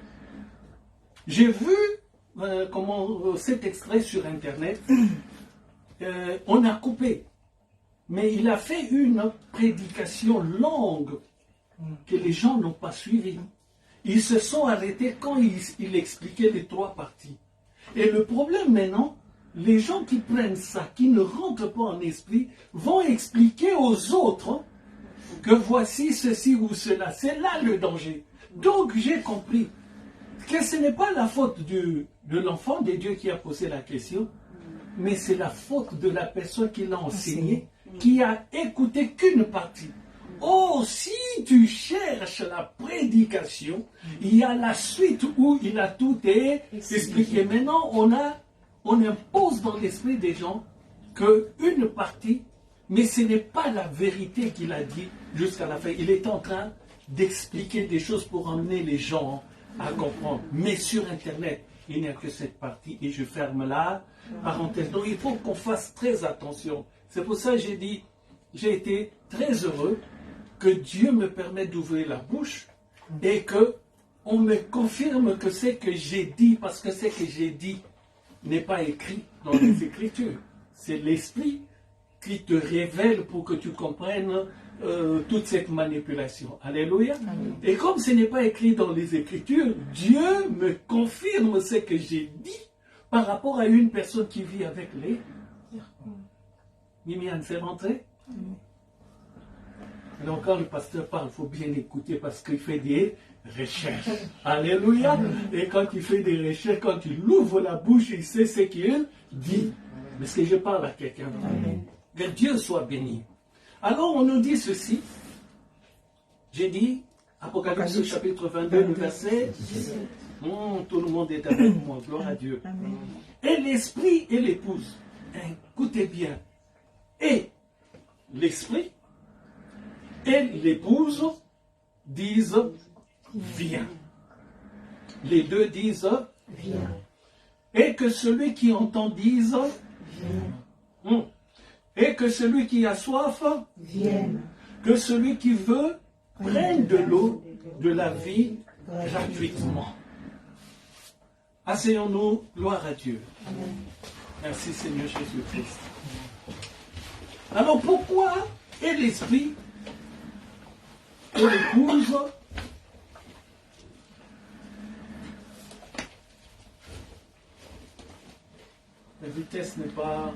J'ai vu cet extrait sur Internet. On a coupé. Mais il a fait une prédication longue que les gens n'ont pas suivie. Ils se sont arrêtés quand il expliquait les 3 parties. Et le problème maintenant, les gens qui prennent ça, qui ne rentrent pas en esprit, vont expliquer aux autres que voici ceci ou cela. C'est là le danger. Donc j'ai compris que ce n'est pas la faute de l'enfant de Dieu qui a posé la question, mais c'est la faute de la personne qui l'a enseigné qui a écouté qu'une partie. Oh, si tu cherches la prédication, il y a la suite où il a tout expliqué. Maintenant, on impose dans l'esprit des gens qu'une partie, mais ce n'est pas la vérité qu'il a dit jusqu'à la fin. Il est en train d'expliquer des choses pour emmener les gens à comprendre. Mais sur Internet, il n'y a que cette partie et je ferme la parenthèse. Donc il faut qu'on fasse très attention. C'est pour ça que j'ai dit, j'ai été très heureux que Dieu me permette d'ouvrir la bouche et que on me confirme que ce que j'ai dit, parce que ce que j'ai dit n'est pas écrit dans les Écritures. C'est l'Esprit qui te révèle pour que tu comprennes toute cette manipulation. Alléluia. Amen. Et comme ce n'est pas écrit dans les Écritures, Dieu me confirme ce que j'ai dit par rapport à une personne qui vit avec les... Mimiane, c'est rentré? Alors quand le pasteur parle, il faut bien écouter parce qu'il fait des recherches. Alléluia. Et quand il fait des recherches, quand il ouvre la bouche, il sait ce qu'il dit. Parce que je parle à quelqu'un. Que Dieu soit béni. Alors on nous dit ceci. J'ai dit, Apocalypse chapitre 22, le verset 17. Tout le monde est avec moi, gloire à Dieu. Amen. Et l'esprit et l'épouse, écoutez bien, et l'esprit et l'épouse disent viens. Les deux disent viens. Et que celui qui entend dise viens. Et que celui qui a soif vienne. Que celui qui veut prenne de l'eau de la vie gratuitement. Asseyons-nous, gloire à Dieu. Amen. Merci Seigneur Jésus-Christ. Alors pourquoi et l'esprit et l'épouse la vitesse n'est pas...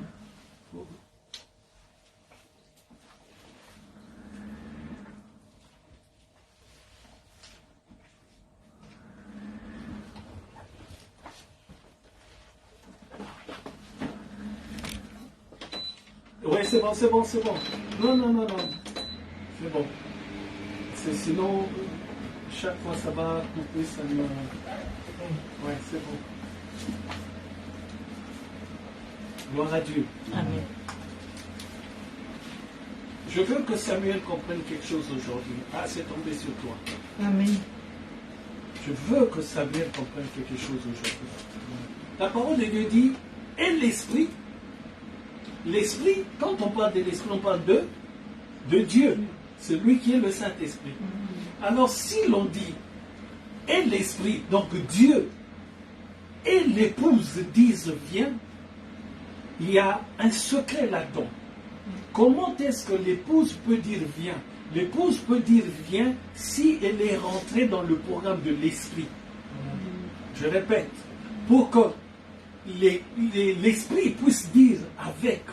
Oui, c'est bon, c'est bon, c'est bon. Non. C'est bon. Sinon, chaque fois ça va couper, ça me... Oui, c'est bon. Gloire à Dieu. Amen. Je veux que Samuel comprenne quelque chose aujourd'hui. Ah, c'est tombé sur toi. Amen. Je veux que Samuel comprenne quelque chose aujourd'hui. La parole de Dieu dit, et l'esprit. L'esprit, quand on parle de l'esprit, on parle de Dieu. C'est lui qui est le Saint-Esprit. Alors si l'on dit, et l'esprit, donc Dieu, et l'épouse disent viens, il y a un secret là-dedans. Comment est-ce que l'épouse peut dire viens? L'épouse peut dire viens si elle est rentrée dans le programme de l'esprit. Je répète, pour que l'esprit puisse dire avec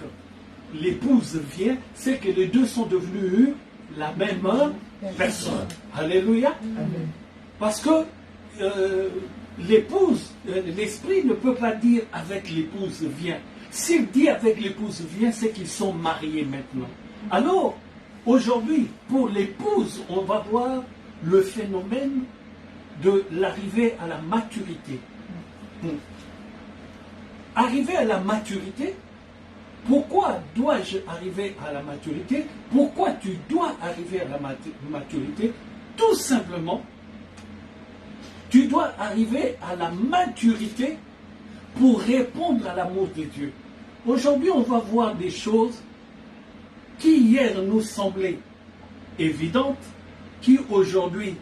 l'épouse vient, c'est que les deux sont devenus la même personne. Alléluia. Amen. Parce que l'épouse, l'esprit ne peut pas dire avec l'épouse vient. S'il dit avec l'épouse vient, c'est qu'ils sont mariés maintenant. Alors, aujourd'hui, pour l'épouse, on va voir le phénomène de l'arrivée à la maturité. Arriver à la maturité, pourquoi dois-je arriver à la maturité? Pourquoi tu dois arriver à la maturité? Tout simplement, tu dois arriver à la maturité pour répondre à l'amour de Dieu. Aujourd'hui, on va voir des choses qui hier nous semblaient évidentes, qui aujourd'hui,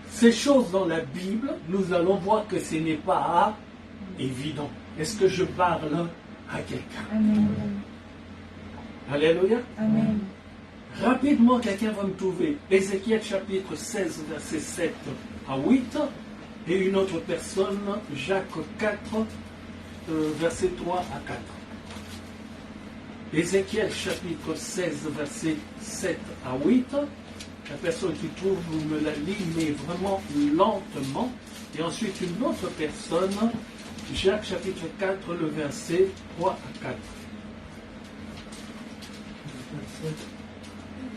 ces choses dans la Bible, nous allons voir que ce n'est pas évident. Est-ce que je parle à quelqu'un? Amen. Alléluia. Amen. Rapidement, quelqu'un va me trouver Ézéchiel chapitre 16, verset 7 à 8, et une autre personne, Jacques 4, verset 3 à 4. Ézéchiel chapitre 16, verset 7 à 8. La personne qui trouve me la lit, mais vraiment lentement. Et ensuite une autre personne, Jacques chapitre 4, le verset 3 à 4.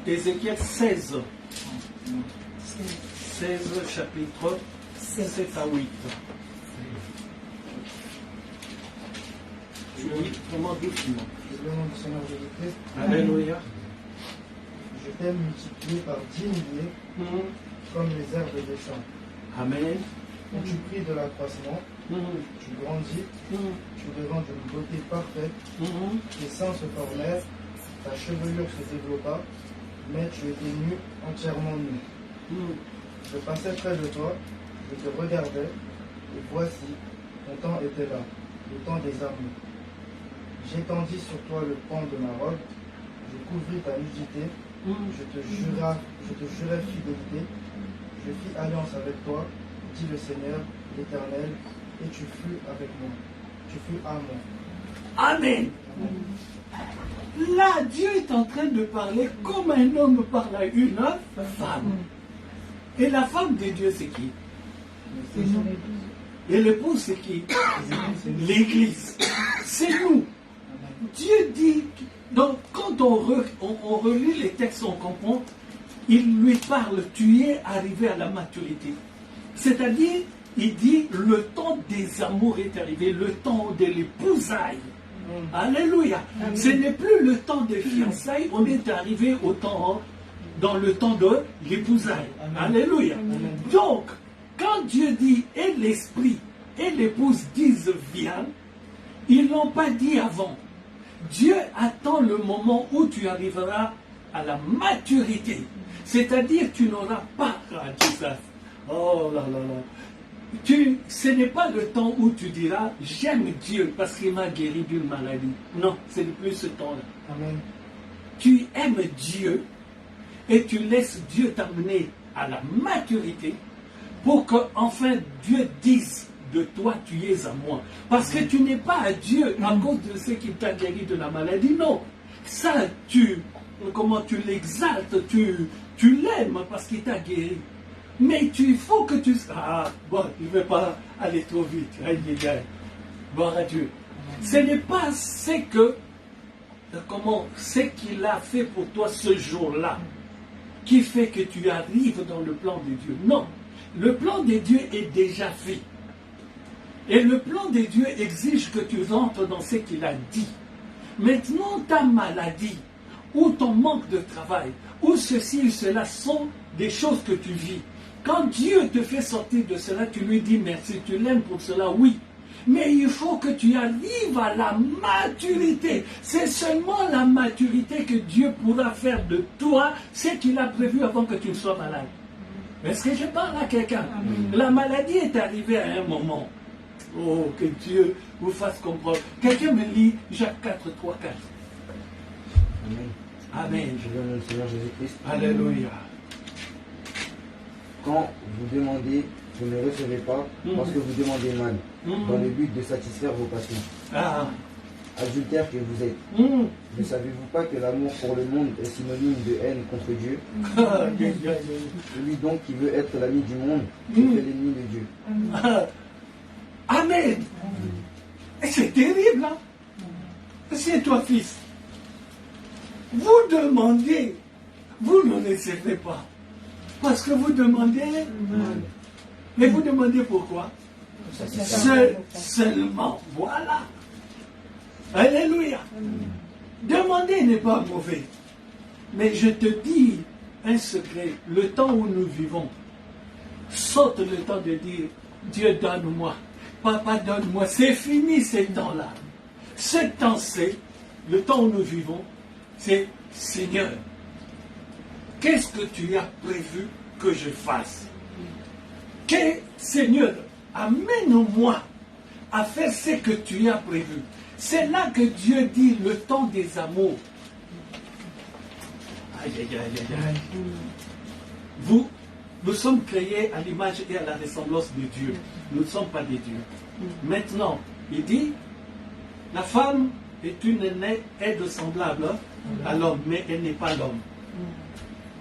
Ézéchiel 16. 16, chapitre 7 à 8. Tu lis vraiment doucement. Le nom du Seigneur Jésus-Christ. Alléluia. Je t'ai multiplié par 10 milliers comme les herbes des champs. Amen. Quand tu pris de l'accroissement, tu grandis, tu devins d'une beauté parfaite, tes seins se formèrent, ta chevelure se développa, mais tu étais nu, entièrement nu. Je passais près de toi, je te regardais, et voici, ton temps était là, le temps des amours. J'étendis sur toi le pan de ma robe, je couvris ta nudité, je te jurai fidélité, je fis alliance avec toi, dit le Seigneur, l'Éternel, et tu fus avec moi. Tu fus à moi. Amen. Là, Dieu est en train de parler comme un homme parle à une femme. Et la femme de Dieu, c'est qui? Et l'épouse, c'est qui? L'Église. C'est nous. Dieu dit, donc quand on relit les textes, on comprend, il lui parle, tu es arrivé à la maturité. C'est-à-dire, il dit, le temps des amours est arrivé, le temps de l'épousaille. Alléluia. Ce n'est plus le temps des fiançailles, on est arrivé au temps, dans le temps de l'épousaille. Alléluia. Donc, quand Dieu dit, et l'esprit et l'épouse disent viens, ils ne l'ont pas dit avant. Dieu attend le moment où tu arriveras à la maturité. C'est-à-dire, tu n'auras pas à dire ça. Oh là là là. Ce n'est pas le temps où tu diras j'aime Dieu parce qu'il m'a guéri d'une maladie. Non, ce n'est plus ce temps-là. Amen. Tu aimes Dieu et tu laisses Dieu t'amener à la maturité pour que enfin Dieu dise de toi tu es à moi. Parce que tu n'es pas à Dieu à cause de ce qu'il t'a guéri de la maladie. Non. Ça, comment tu l'exaltes, tu l'aimes parce qu'il t'a guéri. Mais il faut que tu... Ah, bon, il ne veut pas aller trop vite. Gloire à Dieu. Ce n'est pas ce qu'il a fait pour toi ce jour-là qui fait que tu arrives dans le plan de Dieu. Non. Le plan de Dieu est déjà fait. Et le plan de Dieu exige que tu rentres dans ce qu'il a dit. Maintenant, ta maladie, ou ton manque de travail, ou ceci ou cela sont des choses que tu vis. Quand Dieu te fait sortir de cela, tu lui dis merci, tu l'aimes pour cela, oui. Mais il faut que tu arrives à la maturité. C'est seulement la maturité que Dieu pourra faire de toi ce qu'il a prévu avant que tu ne sois malade. Est-ce que je parle à quelqu'un? La maladie est arrivée à un moment. Oh, que Dieu vous fasse comprendre. Quelqu'un me lit Jacques 4, 3, 4. Amen. Amen. Je viens au Seigneur Jésus-Christ. Alléluia. Quand vous demandez, vous ne recevez pas parce que vous demandez mal, dans le but de satisfaire vos passions. Ah. Adultère que vous êtes. Ne savez-vous pas que l'amour pour le monde est synonyme de haine contre Dieu? Celui donc qui veut être l'ami du monde, c'est l'ennemi de Dieu. Amen. C'est terrible, hein? C'est toi, fils. Vous demandez, vous ne recevez pas. Parce que vous demandez, mais vous demandez pourquoi? Seulement, voilà. Alléluia. Demander n'est pas mauvais. Mais je te dis un secret, le temps où nous vivons, saute le temps de dire, Dieu donne-moi, Papa donne-moi, c'est fini ces temps-là. Ce temps, c'est, le temps où nous vivons, c'est Seigneur, qu'est-ce que tu as prévu que je fasse? Seigneur, amène-moi à faire ce que tu as prévu. C'est là que Dieu dit le temps des amours. Aïe, aïe, aïe, aïe. Nous sommes créés à l'image et à la ressemblance de Dieu. Nous ne sommes pas des dieux. Maintenant, il dit, la femme est une aide semblable à l'homme, mais elle n'est pas l'homme.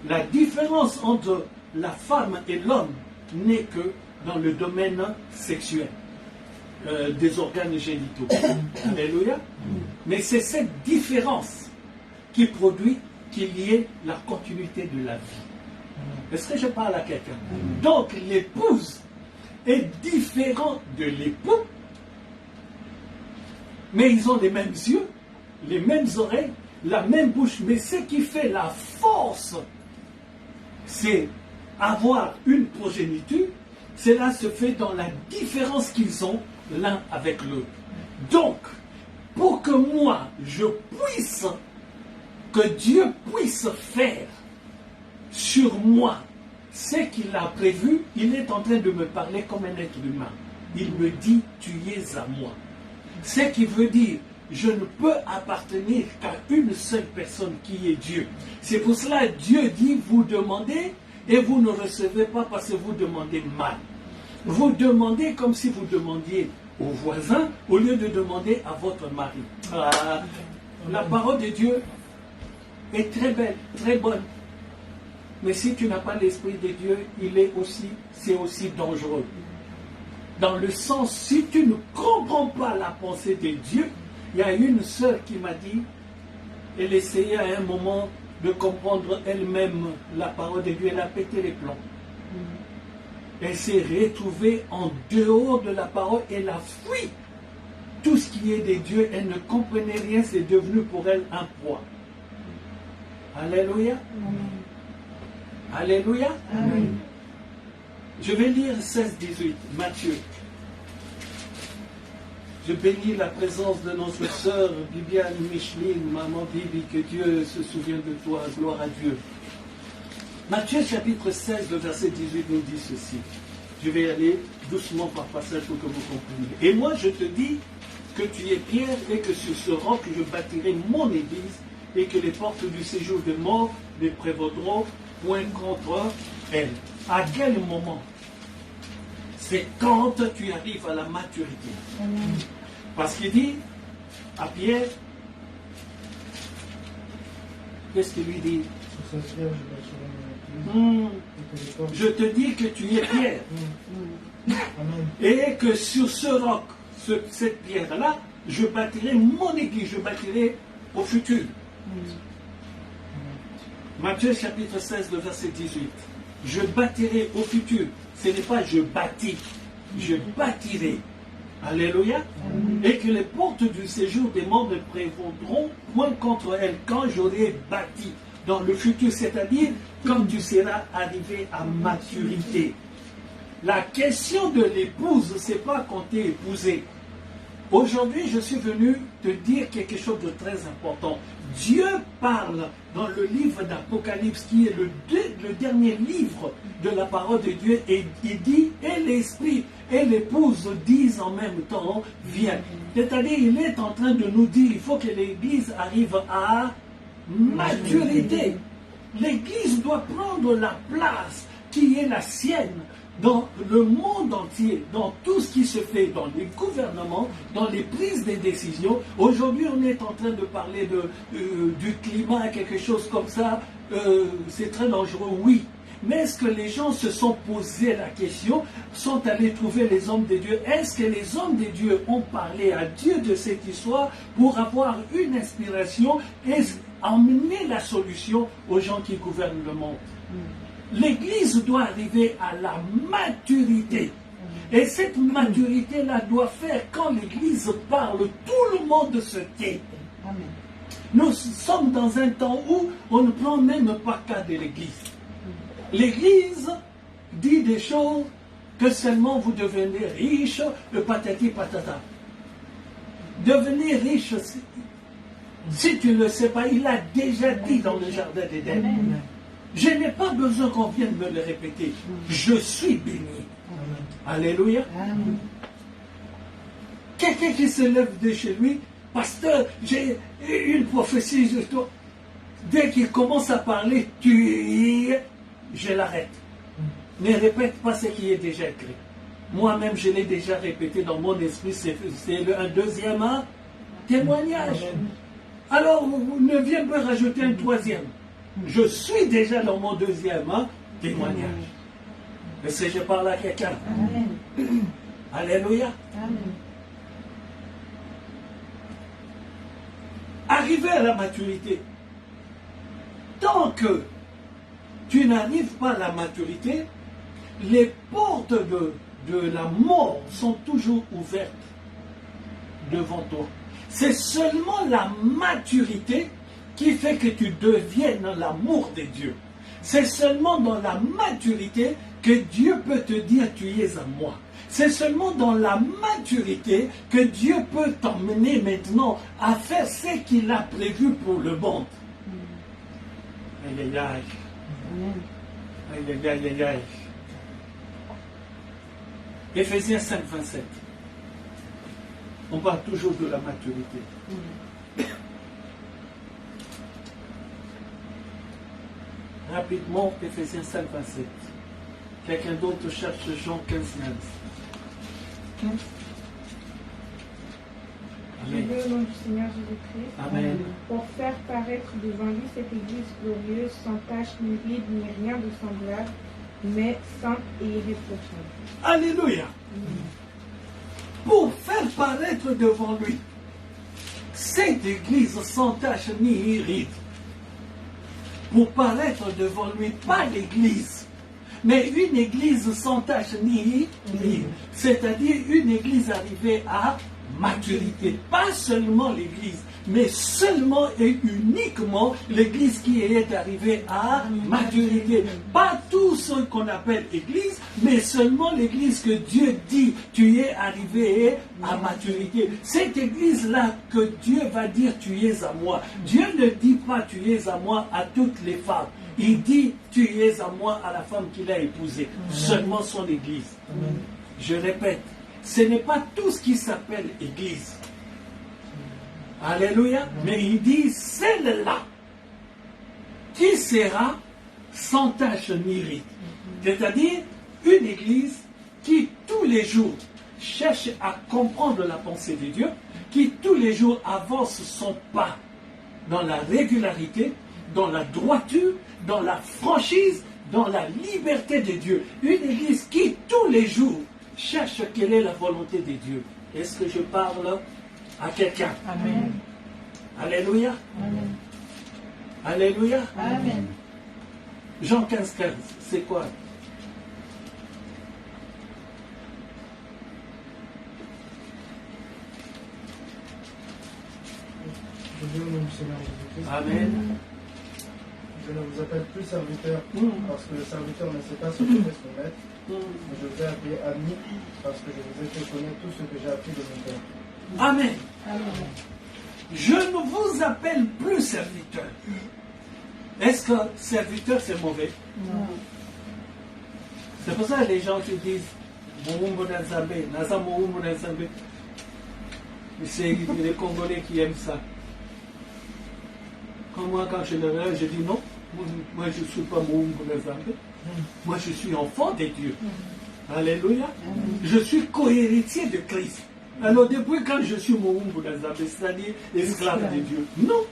La différence entre la femme et l'homme n'est que dans le domaine sexuel, des organes génitaux. Alléluia. Mais c'est cette différence qui produit qu'il y ait la continuité de la vie. Est-ce que je parle à quelqu'un? Donc l'épouse est différente de l'époux, mais ils ont les mêmes yeux, les mêmes oreilles, la même bouche. Mais ce qui fait la force, c'est avoir une progéniture. Cela se fait dans la différence qu'ils ont l'un avec l'autre. Donc, pour que moi, que Dieu puisse faire sur moi ce qu'il a prévu, il est en train de me parler comme un être humain. Il me dit, tu es à moi. Ce qui veut dire, je ne peux appartenir qu'à une seule personne qui est Dieu. C'est pour cela que Dieu dit, vous demandez et vous ne recevez pas parce que vous demandez mal. Vous demandez comme si vous demandiez au voisin au lieu de demander à votre mari. La parole de Dieu est très belle, très bonne. Mais si tu n'as pas l'Esprit de Dieu, c'est aussi dangereux. Dans le sens, si tu ne comprends pas la pensée de Dieu, il y a une sœur qui m'a dit, elle essayait à un moment de comprendre elle-même la parole de Dieu, elle a pété les plombs. Elle s'est retrouvée en dehors de la parole, elle a fui tout ce qui est de Dieu, elle ne comprenait rien, c'est devenu pour elle un poids. Alléluia. Alléluia. Amen. Je vais lire 16-18, Matthieu. Je bénis la présence de notre sœur Bibiane Micheline, maman Bibi, que Dieu se souvienne de toi, gloire à Dieu. Matthieu chapitre 16, le verset 18 nous dit ceci. Je vais aller doucement par passage pour que vous compreniez. Et moi je te dis que tu es Pierre et que sur ce roc je bâtirai mon église et que les portes du séjour de mort ne prévaudront point contre elle. À quel moment? C'est quand tu arrives à la maturité. Parce qu'il dit à Pierre, qu'est-ce qu'il lui dit? Je te dis que tu es Pierre. Et que sur ce roc, cette pierre-là, je bâtirai mon église, je bâtirai au futur. Matthieu chapitre 16, le verset 18. Je bâtirai au futur. Ce n'est pas je bâtis, je bâtirai. Alléluia. Et que les portes du séjour des morts ne prévaudront point contre elles quand j'aurai bâti. Dans le futur, c'est-à-dire quand tu seras arrivé à maturité. La question de l'épouse, ce n'est pas quand tu es épousé. Aujourd'hui, je suis venu te dire quelque chose de très important. Dieu parle dans le livre d'Apocalypse, qui est le dernier livre de la parole de Dieu, et il dit, et l'esprit et l'épouse disent en même temps, viens. C'est-à-dire, il est en train de nous dire, il faut que l'Église arrive à maturité. L'Église doit prendre la place qui est la sienne dans le monde entier, dans tout ce qui se fait, dans les gouvernements, dans les prises de décisions. Aujourd'hui, on est en train de parler du climat, quelque chose comme ça. C'est très dangereux, oui. Mais est-ce que les gens se sont posé la question, sont allés trouver les hommes de Dieu? Est-ce que les hommes de Dieu ont parlé à Dieu de cette histoire pour avoir une inspiration et emmener la solution aux gens qui gouvernent le monde? L'Église doit arriver à la maturité. Et cette maturité-là doit faire, quand l'Église parle, tout le monde se tait. Nous sommes dans un temps où on ne prend même pas cas de l'Église. L'Église dit des choses que seulement vous devenez riche, le patati patata. Devenir riche, si tu ne le sais pas, il a déjà dit dans le jardin d'Éden. Je n'ai pas besoin qu'on vienne me le répéter. Je suis béni. Alléluia. Quelqu'un qui se lève de chez lui, pasteur, j'ai une prophétie sur toi. Dès qu'il commence à parler, je l'arrête. Ne répète pas ce qui est déjà écrit. Moi-même, je l'ai déjà répété dans mon esprit. C'est un deuxième témoignage. Alors, ne viens pas rajouter un troisième. Je suis déjà dans mon deuxième témoignage. Est-ce que je parle à quelqu'un? Alléluia. Arriver à la maturité. tant que tu n'arrives pas à la maturité, les portes de la mort sont toujours ouvertes devant toi. C'est seulement la maturité qui fait que tu deviennes l'amour de Dieu. C'est seulement dans la maturité que Dieu peut te dire tu es à moi. C'est seulement dans la maturité que Dieu peut t'emmener maintenant à faire ce qu'il a prévu pour le monde. Aïe aïe aïe. Aïe aïe aïe aïe aïe. Éphésiens 5, 27. On parle toujours de la maturité. Rapidement, Éphésiens 5, 27. Quelqu'un d'autre cherche Jean 15, 9. Je veux au nom du Seigneur Jésus-Christ, Amen. pour faire paraître devant lui cette Église glorieuse, sans tache, ni ride, ni rien de semblable, mais sainte et irréprochable. Alléluia. Pour faire paraître devant lui cette Église sans tache ni ride. Pour paraître devant lui, pas l'Église, mais une Église sans tache ni ride. C'est-à-dire une Église arrivée à maturité. Pas seulement l'Église, mais seulement et uniquement l'Église qui est arrivée à maturité. Pas tout ce qu'on appelle Église, mais seulement l'Église que Dieu dit, tu es arrivé à maturité. Cette Église-là que Dieu va dire, tu es à moi. Dieu ne dit pas, tu es à moi à toutes les femmes. Il dit, tu es à moi à la femme qu'il a épousée. Seulement son Église. Je répète, ce n'est pas tout ce qui s'appelle Église. Alléluia. Mais il dit, celle-là qui sera sans tache ni ride. C'est-à-dire une Église qui tous les jours cherche à comprendre la pensée de Dieu, qui tous les jours avance son pas dans la régularité, dans la droiture, dans la franchise, dans la liberté de Dieu. Une Église qui tous les jours cherche quelle est la volonté de Dieu. Est-ce que je parle à quelqu'un? Amen. Alléluia. Amen. Alléluia. Amen. Jean 15, 15, c'est quoi? Je veux au nom du Seigneur Jésus-Christ. Amen. Je ne vous appelle plus serviteur, parce que le serviteur ne sait pas ce que fait son maître, mais je vous ai appelé ami, parce que je vous ai fait connaître tout ce que j'ai appris de mon Père. Amen. Amen. Je ne vous appelle plus serviteur. Est-ce que serviteur c'est mauvais? Non. C'est pour ça que les gens qui disent Moumbo Nazambe, Naza Moumbo Nazambe. C'est les Congolais qui aiment ça. Comme moi, quand je le réveille, je dis non, moi je ne suis pas Moumbo Nazambe. Moi je suis enfant de Dieu. Alléluia. Je suis co-héritier de Christ. Alors depuis quand je suis Moumbo Nazambe, c'est-à-dire esclave de Dieu? Non.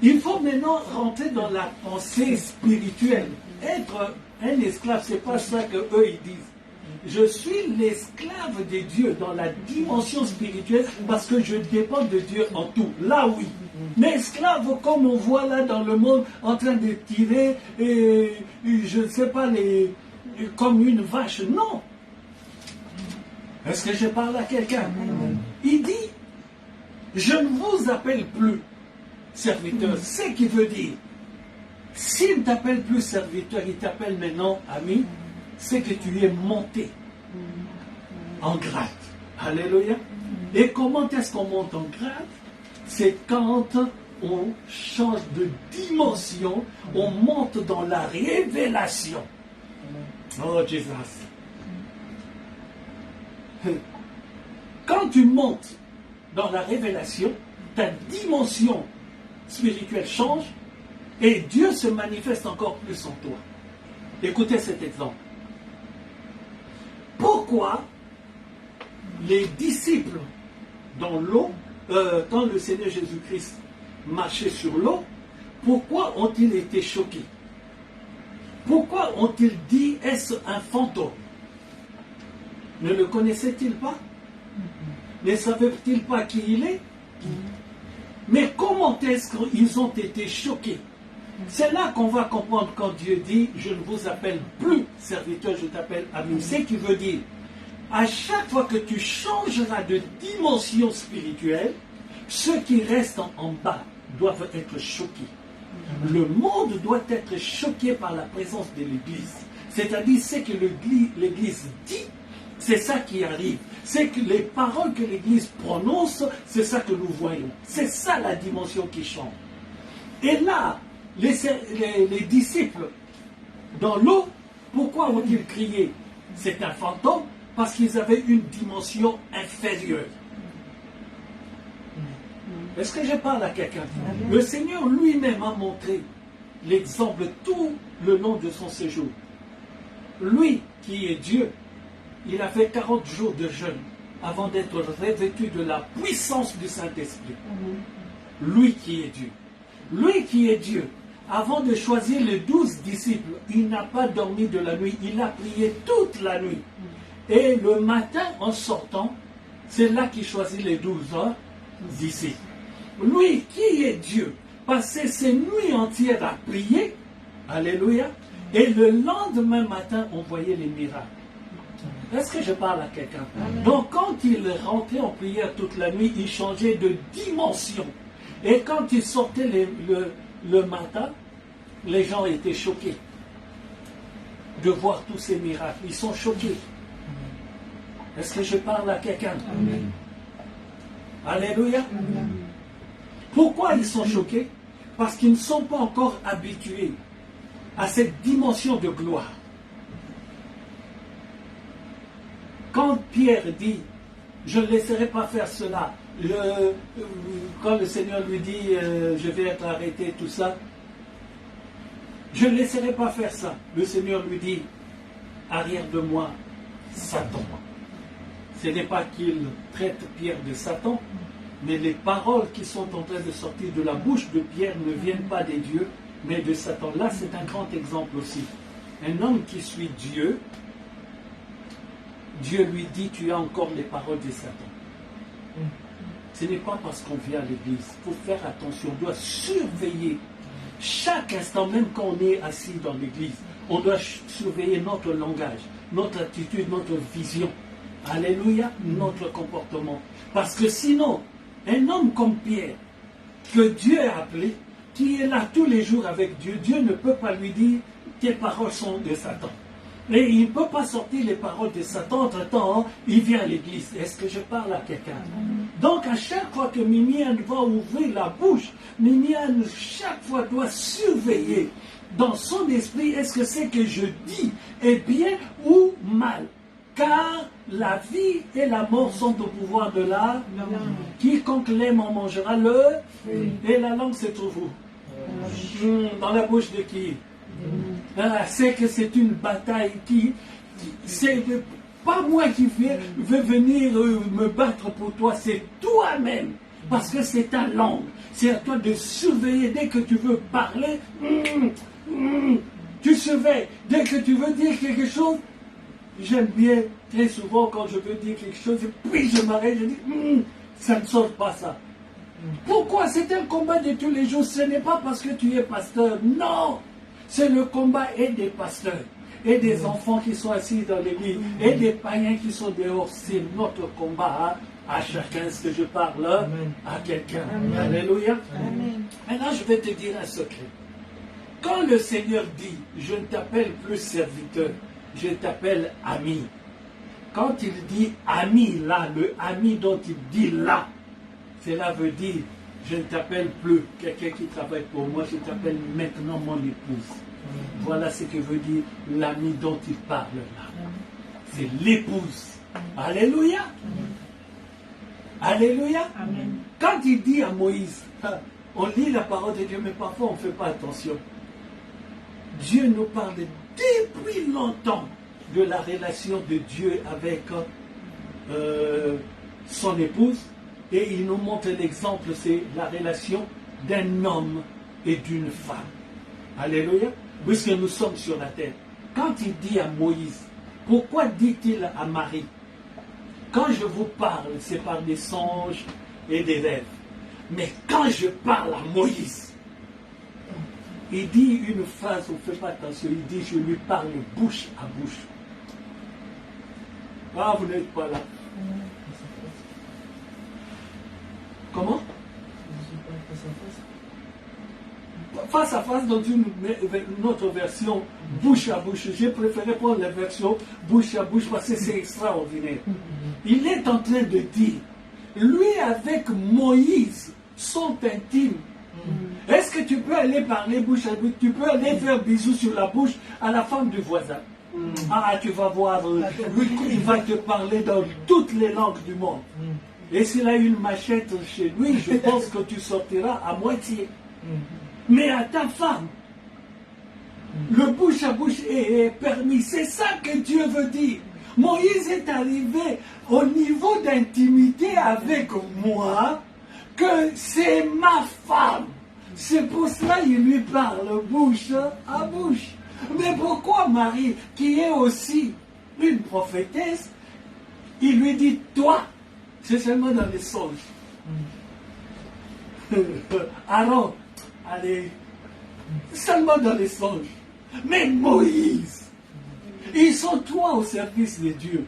Il faut maintenant rentrer dans la pensée spirituelle. Être un esclave, c'est pas ça que eux ils disent. Je suis l'esclave de Dieu dans la dimension spirituelle parce que je dépends de Dieu en tout. Là oui. Mais esclave comme on voit là dans le monde en train de tirer, je ne sais pas, comme une vache. Non. Est-ce que je parle à quelqu'un? Il dit, je ne vous appelle plus serviteur. Ce qui veut dire, s'il ne t'appelle plus serviteur, il t'appelle maintenant ami, c'est que tu es monté en grade. Alléluia. Et comment est-ce qu'on monte en grade? C'est quand on change de dimension, on monte dans la révélation. Oh Jésus. Quand tu montes dans la révélation, ta dimension spirituelle change et Dieu se manifeste encore plus en toi. Écoutez cet exemple. Pourquoi les disciples dans l'eau, quand le Seigneur Jésus-Christ marchait sur l'eau, pourquoi ont-ils été choqués? Pourquoi ont-ils dit, est-ce un fantôme? Ne le connaissaient-ils pas? Ne savaient-ils pas qui il est? Mais comment est-ce qu'ils ont été choqués? C'est là qu'on va comprendre quand Dieu dit « Je ne vous appelle plus serviteur, je t'appelle ami ». C'est qui veut dire, à chaque fois que tu changeras de dimension spirituelle, ceux qui restent en bas doivent être choqués. Le monde doit être choqué par la présence de l'Église. C'est-à-dire, ce que l'Église dit, c'est ça qui arrive. C'est que les paroles que l'Église prononce, c'est ça que nous voyons. C'est ça la dimension qui change. Et là, les disciples, dans l'eau, pourquoi ont-ils crié? C'est un fantôme, parce qu'ils avaient une dimension inférieure. Est-ce que je parle à quelqu'un? Le Seigneur lui-même a montré l'exemple tout le long de son séjour. Lui, qui est Dieu, il a fait 40 jours de jeûne avant d'être revêtu de la puissance du Saint-Esprit. Lui qui est Dieu. Lui qui est Dieu, avant de choisir les 12 disciples, il n'a pas dormi de la nuit, il a prié toute la nuit. Et le matin, en sortant, c'est là qu'il choisit les 12 disciples. Lui qui est Dieu, passait ses nuits entières à prier, alléluia, et le lendemain matin, on voyait les miracles. Est-ce que je parle à quelqu'un? Donc quand il rentrait en prière toute la nuit, il changeait de dimension. Et quand il sortait le matin, les gens étaient choqués de voir tous ces miracles. Ils sont choqués. Est-ce que je parle à quelqu'un? Alléluia. Pourquoi ils sont choqués? Parce qu'ils ne sont pas encore habitués à cette dimension de gloire. Quand Pierre dit « Je ne laisserai pas faire cela », quand le Seigneur lui dit « Je vais être arrêté », tout ça, « Je ne laisserai pas faire ça », le Seigneur lui dit « Arrière de moi, Satan ». Ce n'est pas qu'il traite Pierre de Satan, mais les paroles qui sont en train de sortir de la bouche de Pierre ne viennent pas des dieux, mais de Satan. Là, c'est un grand exemple aussi. Un homme qui suit Dieu, Dieu lui dit, tu as encore les paroles de Satan. Ce n'est pas parce qu'on vient à l'église. Il faut faire attention. On doit surveiller chaque instant, même quand on est assis dans l'église. On doit surveiller notre langage, notre attitude, notre vision. Alléluia, notre comportement. Parce que sinon, un homme comme Pierre, que Dieu a appelé, qui est là tous les jours avec Dieu, Dieu ne peut pas lui dire, tes paroles sont de Satan. Et il ne peut pas sortir les paroles de Satan, entre-temps, il vient à l'église. Est-ce que je parle à quelqu'un? Donc, à chaque fois que Mimiane va ouvrir la bouche, Mimiane, chaque fois, doit surveiller dans son esprit, est-ce que c'est que je dis est bien ou mal? Car la vie et la mort sont au pouvoir de la langue. Quiconque l'aime en mangera le. Et la langue se trouve où? Dans la bouche de qui? C'est que c'est une bataille c'est pas moi qui veux venir me battre pour toi, c'est toi-même. Parce que c'est ta langue. C'est à toi de surveiller. Dès que tu veux parler, tu surveilles. Dès que tu veux dire quelque chose, j'aime bien très souvent quand je veux dire quelque chose, puis je m'arrête, je dis, ça ne sort pas ça. Pourquoi? C'est un combat de tous les jours. Ce n'est pas parce que tu es pasteur. Non! C'est le combat et des pasteurs, et des enfants qui sont assis dans l'église, et des païens qui sont dehors. C'est notre combat à chacun. Est-ce que je parle à quelqu'un? Alléluia. Amen. Maintenant, je vais te dire un secret. Quand le Seigneur dit, je ne t'appelle plus serviteur, je t'appelle ami. Quand il dit ami là, le ami dont il dit là, cela veut dire, je ne t'appelle plus quelqu'un qui travaille pour moi, je t'appelle maintenant mon épouse. Voilà ce que veut dire l'ami dont il parle là. C'est l'épouse. Alléluia. Alléluia. Amen. Quand il dit à Moïse, on lit la parole de Dieu, mais parfois on ne fait pas attention. Dieu nous parle depuis longtemps de la relation de Dieu avec son épouse. Et il nous montre l'exemple, c'est la relation d'un homme et d'une femme. Alléluia. Puisque nous sommes sur la terre. Quand il dit à Moïse, pourquoi dit-il à Marie? Quand je vous parle, c'est par des songes et des rêves. Mais quand je parle à Moïse, il dit une phrase, on ne fait pas attention, il dit, je lui parle bouche à bouche. Ah, vous n'êtes pas là. Comment? Face à face dans une autre version, bouche à bouche. J'ai préféré prendre la version bouche à bouche parce que c'est extraordinaire. Il est en train de dire, lui avec Moïse sont intimes. Est-ce que tu peux aller parler bouche à bouche? Tu peux aller faire bisous sur la bouche à la femme du voisin. Ah, tu vas voir, lui, il va te parler dans toutes les langues du monde. Et s'il a une machette chez lui, je pense que tu sortiras à moitié. Mais à ta femme, le bouche à bouche est permis. C'est ça que Dieu veut dire. Moïse est arrivé au niveau d'intimité avec moi, que c'est ma femme. C'est pour cela qu'il lui parle bouche à bouche. Mais pourquoi Marie, qui est aussi une prophétesse, il lui dit toi? C'est seulement dans les songes. Aaron, allez, seulement dans les songes. Mais Moïse, ils sont toi au service de Dieu.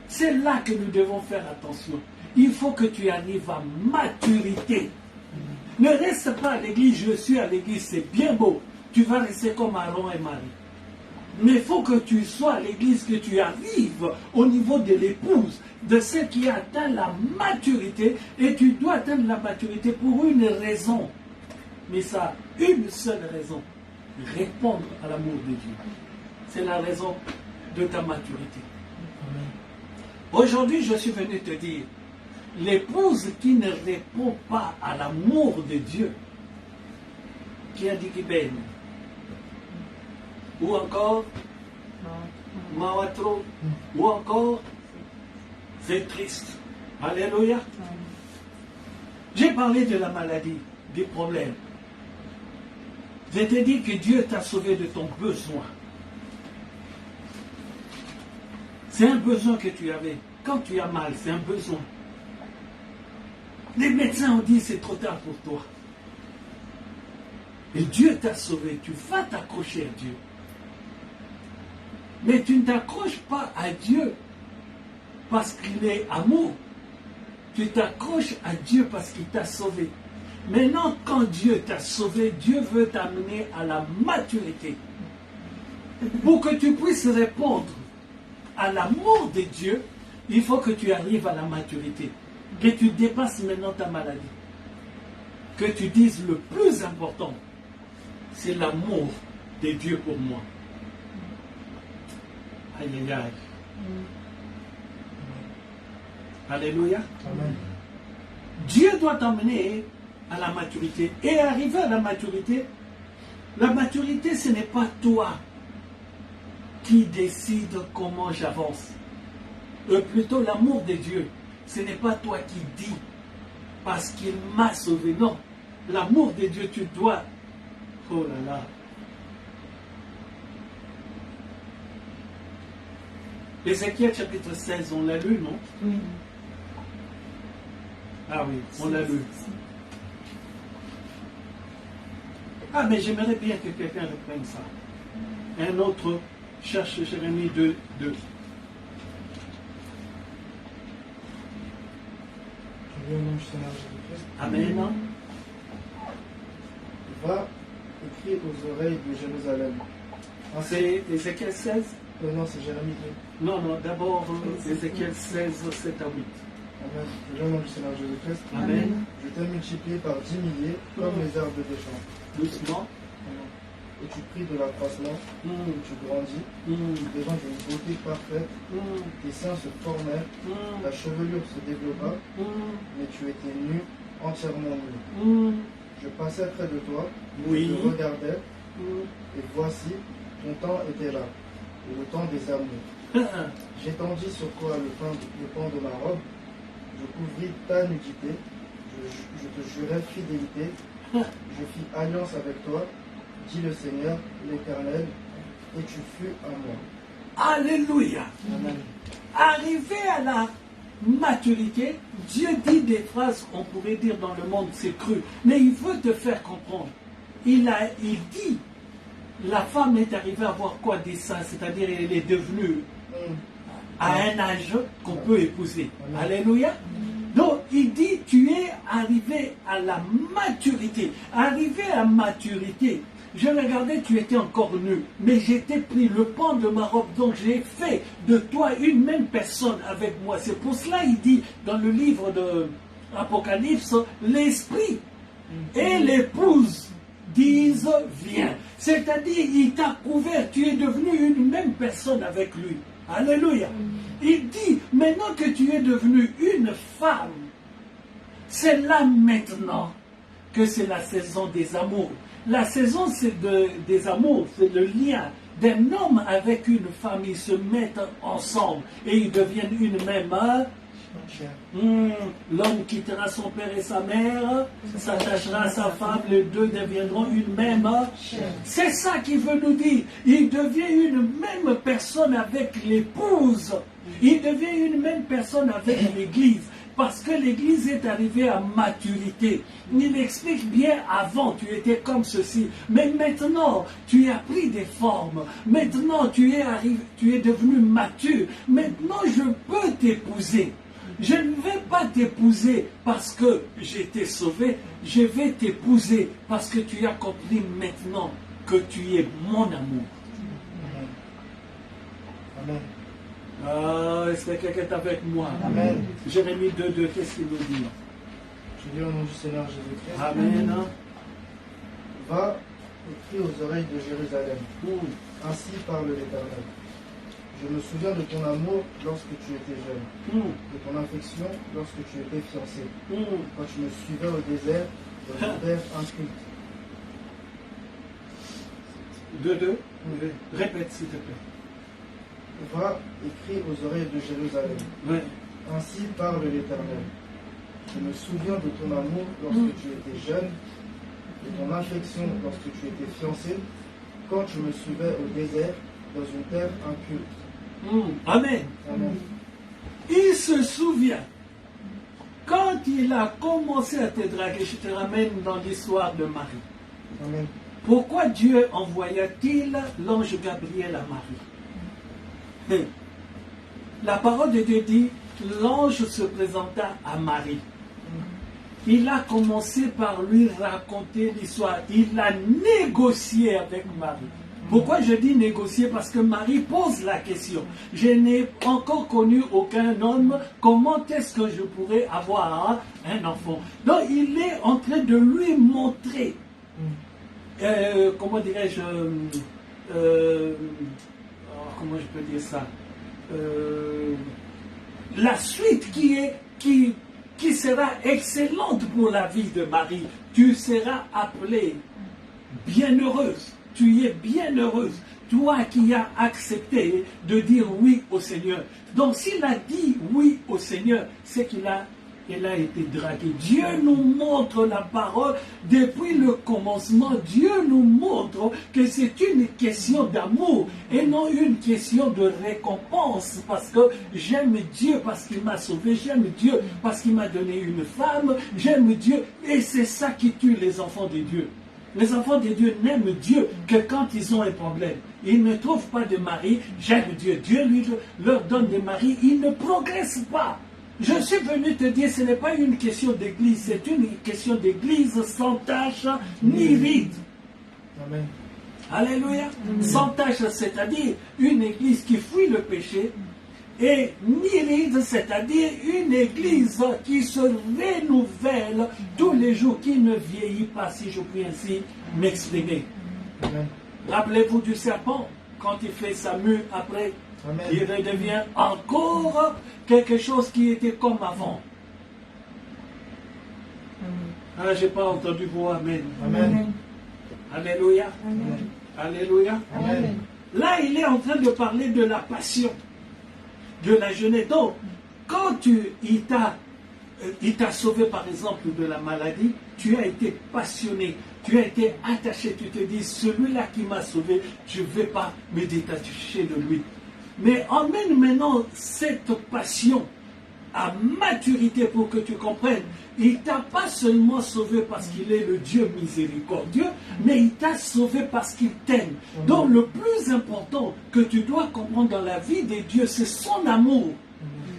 C'est là que nous devons faire attention. Il faut que tu arrives à maturité. Ne reste pas à l'église, je suis à l'église, c'est bien beau. Tu vas rester comme Aaron et Marie. Mais il faut que tu sois à l'église, que tu arrives au niveau de l'épouse, de celle qui atteint la maturité, et tu dois atteindre la maturité pour une raison. Mais ça, une seule raison, répondre à l'amour de Dieu. C'est la raison de ta maturité. Aujourd'hui, je suis venu te dire, l'épouse qui ne répond pas à l'amour de Dieu, qui a dit qu'il baigne, ou encore Mawatro, ou encore c'est triste. Alléluia. J'ai parlé de la maladie, des problèmes. Je t'ai dit que Dieu t'a sauvé de ton besoin. C'est un besoin que tu avais. Quand tu as mal, c'est un besoin. Les médecins ont dit c'est trop tard pour toi. Et Dieu t'a sauvé. Tu vas t'accrocher à Dieu. Mais tu ne t'accroches pas à Dieu parce qu'il est amour. Tu t'accroches à Dieu parce qu'il t'a sauvé. Maintenant, quand Dieu t'a sauvé, Dieu veut t'amener à la maturité. Pour que tu puisses répondre à l'amour de Dieu, il faut que tu arrives à la maturité. Que tu dépasses maintenant ta maladie. Que tu dises le plus important, c'est l'amour de Dieu pour moi. Aïe, aïe, aïe. Alléluia. Amen. Dieu doit t'emmener à la maturité. Et arriver à la maturité, ce n'est pas toi qui décide comment j'avance. Plutôt l'amour de Dieu. Ce n'est pas toi qui dis parce qu'il m'a sauvé. Non. L'amour de Dieu, tu dois. Oh là là. Ézéchiel chapitre 16, on l'a lu, non? Oui. Ah oui, on l'a lu. Ah, mais j'aimerais bien que quelqu'un reprenne ça. Un autre cherche Jérémie 2, 2. Je viens au nom du Seigneur Jésus-Christ. Amen. Va écrire aux oreilles de Jérusalem. C'est Ézéchiel 16? Non, c'est Jérémie 2. Non, d'abord Ézéchiel 16, 7 à 8. Amen. Je viens au nom du Seigneur Jésus-Christ. Amen. Je t'ai multiplié par 10 milliers comme les arbres des champs. Doucement. Amen. Et tu pris de l'accroissement, tu grandis, tu devins d'une beauté parfaite, tes seins se formèrent, ta chevelure se développa, mais tu étais nu, entièrement nu. Je passais près de toi, Oui. je te regardais, et voici, ton temps était là, et le temps des amours. J'étendis sur toi le pan de ma robe, je couvris ta nudité, je te jurai fidélité, je fis alliance avec toi, dit le Seigneur, l'Éternel, et tu fus à moi. Alléluia. Amen. Arrivé à la maturité, Dieu dit des phrases qu'on pourrait dire dans le monde, c'est cru. Mais il veut te faire comprendre. Il dit la femme est arrivée à avoir quoi des seins, c'est-à-dire elle est devenue à un âge qu'on peut épouser. Alléluia. Donc il dit, tu es arrivé à la maturité. Arrivé à maturité, je regardais, tu étais encore nu, mais j'ai pris le pan de ma robe, donc j'ai fait de toi une même personne avec moi. C'est pour cela il dit dans le livre de Apocalypse, l'esprit et l'épouse disent viens. C'est-à-dire, il t'a couvert, tu es devenu une même personne avec lui. Alléluia. Il dit, maintenant que tu es devenu une femme, c'est là maintenant que c'est la saison des amours. La saison des amours, c'est le lien d'un homme avec une femme. Ils se mettent ensemble et ils deviennent une même. L'homme quittera son père et sa mère, s'attachera à sa femme, les deux deviendront une même. C'est ça qu'il veut nous dire. Il devient une même personne avec l'épouse. Il devient une même personne avec l'Église. Parce que l'Église est arrivée à maturité. Il explique bien, avant tu étais comme ceci, mais maintenant tu as pris des formes. Maintenant tu es devenu mature. Maintenant je peux t'épouser. Je ne vais pas t'épouser parce que j'ai sauvé, je vais t'épouser parce que tu as compris maintenant que tu es mon amour. Amen. Est-ce que quelqu'un est avec moi? Amen. Jérémie 2:2, qu'est-ce qu'il nous dit? Je lis au nom du Seigneur Jésus-Christ. Amen. Va et crie aux oreilles de Jérusalem. Ainsi parle l'Éternel. Je me souviens de ton amour lorsque tu étais jeune, de ton affection lorsque tu étais fiancé, quand tu me suivais au désert, dans une terre inculte. 2:2, répète s'il te plaît. Va et crie aux oreilles de Jérusalem. Oui. Ainsi parle l'Éternel. Je me souviens de ton amour lorsque tu étais jeune, de ton affection lorsque tu étais fiancé, quand tu me suivais au désert, dans une terre inculte. Amen. Amen. Il se souvient, quand il a commencé à te draguer, je te ramène dans l'histoire de Marie. Amen. Pourquoi Dieu envoya-t-il l'ange Gabriel à Marie? La parole de Dieu dit, l'ange se présenta à Marie. Il a commencé par lui raconter l'histoire. Il a négocié avec Marie. Pourquoi je dis négocier? Parce que Marie pose la question. Je n'ai encore connu aucun homme. Comment est-ce que je pourrais avoir un enfant? Donc il est en train de lui montrer, comment dirais-je, comment je peux dire ça, la suite qui sera excellente pour la vie de Marie. Tu seras appelée bienheureuse. Tu es bienheureuse, toi qui as accepté de dire oui au Seigneur. Donc s'il a dit oui au Seigneur, c'est qu'elle a été draguée. Dieu nous montre la parole depuis le commencement. Dieu nous montre que c'est une question d'amour et non une question de récompense. Parce que j'aime Dieu parce qu'il m'a sauvé, j'aime Dieu parce qu'il m'a donné une femme, j'aime Dieu. Et c'est ça qui tue les enfants de Dieu. Les enfants de Dieu n'aiment Dieu que quand ils ont un problème. Ils ne trouvent pas de mari, j'aime Dieu. Dieu lui leur donne des maris, ils ne progressent pas. Je suis venu te dire, ce n'est pas une question d'église, c'est une question d'église sans tache ni ride. Amen. Alléluia. Sans tache, c'est-à-dire une église qui fuit le péché. Et ni ride, c'est-à-dire une église qui se renouvelle tous les jours, qui ne vieillit pas, si je puis ainsi m'exprimer. Rappelez-vous du serpent, quand il fait sa mue après, Amen. il redevient encore quelque chose qui était comme avant. Ah, j'ai pas entendu vos amen. Amen. Alléluia. Amen. Alléluia. Amen. Là, il est en train de parler de la passion, de la jeunesse. Donc, quand il t'a sauvé, par exemple, de la maladie, tu as été passionné, tu as été attaché, tu te dis, celui-là qui m'a sauvé, je ne vais pas me détacher de lui. Mais emmène maintenant cette passion à maturité pour que tu comprennes. Il ne t'a pas seulement sauvé parce qu'il est le Dieu miséricordieux, mais il t'a sauvé parce qu'il t'aime. Donc le plus important que tu dois comprendre dans la vie de Dieu, c'est son amour.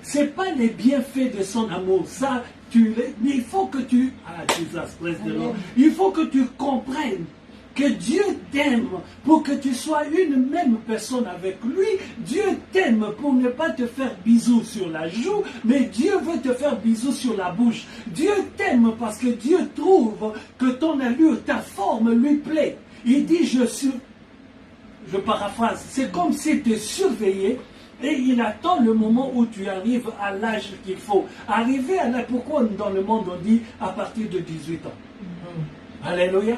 Ce n'est pas les bienfaits de son amour. Ça, mais il faut que tu... Ah, Jesus, praise the Lord. Il faut que tu comprennes que Dieu t'aime pour que tu sois une même personne avec lui. Dieu t'aime pour ne pas te faire bisous sur la joue, mais Dieu veut te faire bisous sur la bouche. Dieu t'aime parce que Dieu trouve que ton allure, ta forme lui plaît. Il dit, je paraphrase, c'est comme s'il te surveillait et il attend le moment où tu arrives à l'âge qu'il faut. Arriver à l'âge, pourquoi dans le monde on dit à partir de 18 ans? Alléluia.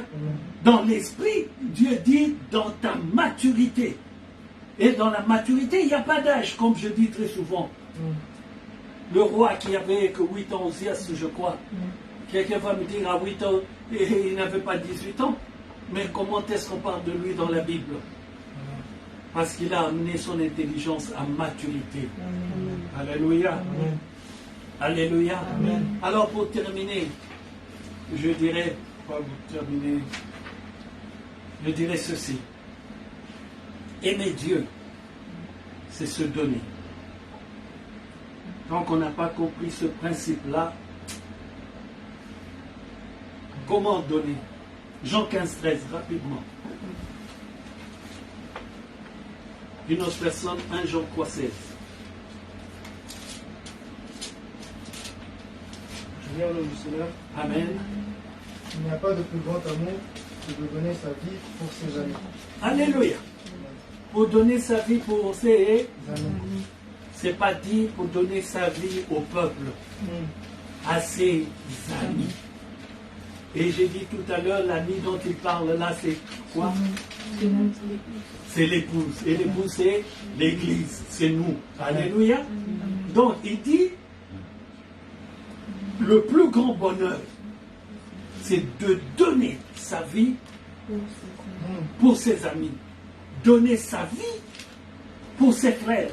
Dans l'esprit, Dieu dit dans ta maturité. Et dans la maturité, il n'y a pas d'âge, comme je dis très souvent. Le roi qui avait que 8 ans, Osias, je crois. Quelqu'un va me dire à 8 ans, et il n'avait pas 18 ans. Mais comment est-ce qu'on parle de lui dans la Bible? Parce qu'il a amené son intelligence à maturité. Alléluia. Alléluia. Alors pour terminer, je dirais, pas vous terminer, je dirais ceci. Aimer Dieu, c'est se donner. Donc on n'a pas compris ce principe-là. Comment donner? Jean 15, 13, rapidement. Une autre personne, 1 Jean 3, 16. Je viens au nom du Seigneur. Amen. Il n'y a pas de plus grand amour que de donner sa vie pour ses amis. Alléluia. Pour donner sa vie pour ses Amis. c'est pas dit pour donner sa vie au peuple, à ses amis. Et j'ai dit tout à l'heure, l'ami dont il parle là, c'est quoi? C'est l'épouse. Et l'épouse, c'est l'église, c'est nous. Alléluia. Donc, il dit, le plus grand bonheur, c'est de donner sa vie pour ses amis. Donner sa vie pour ses frères.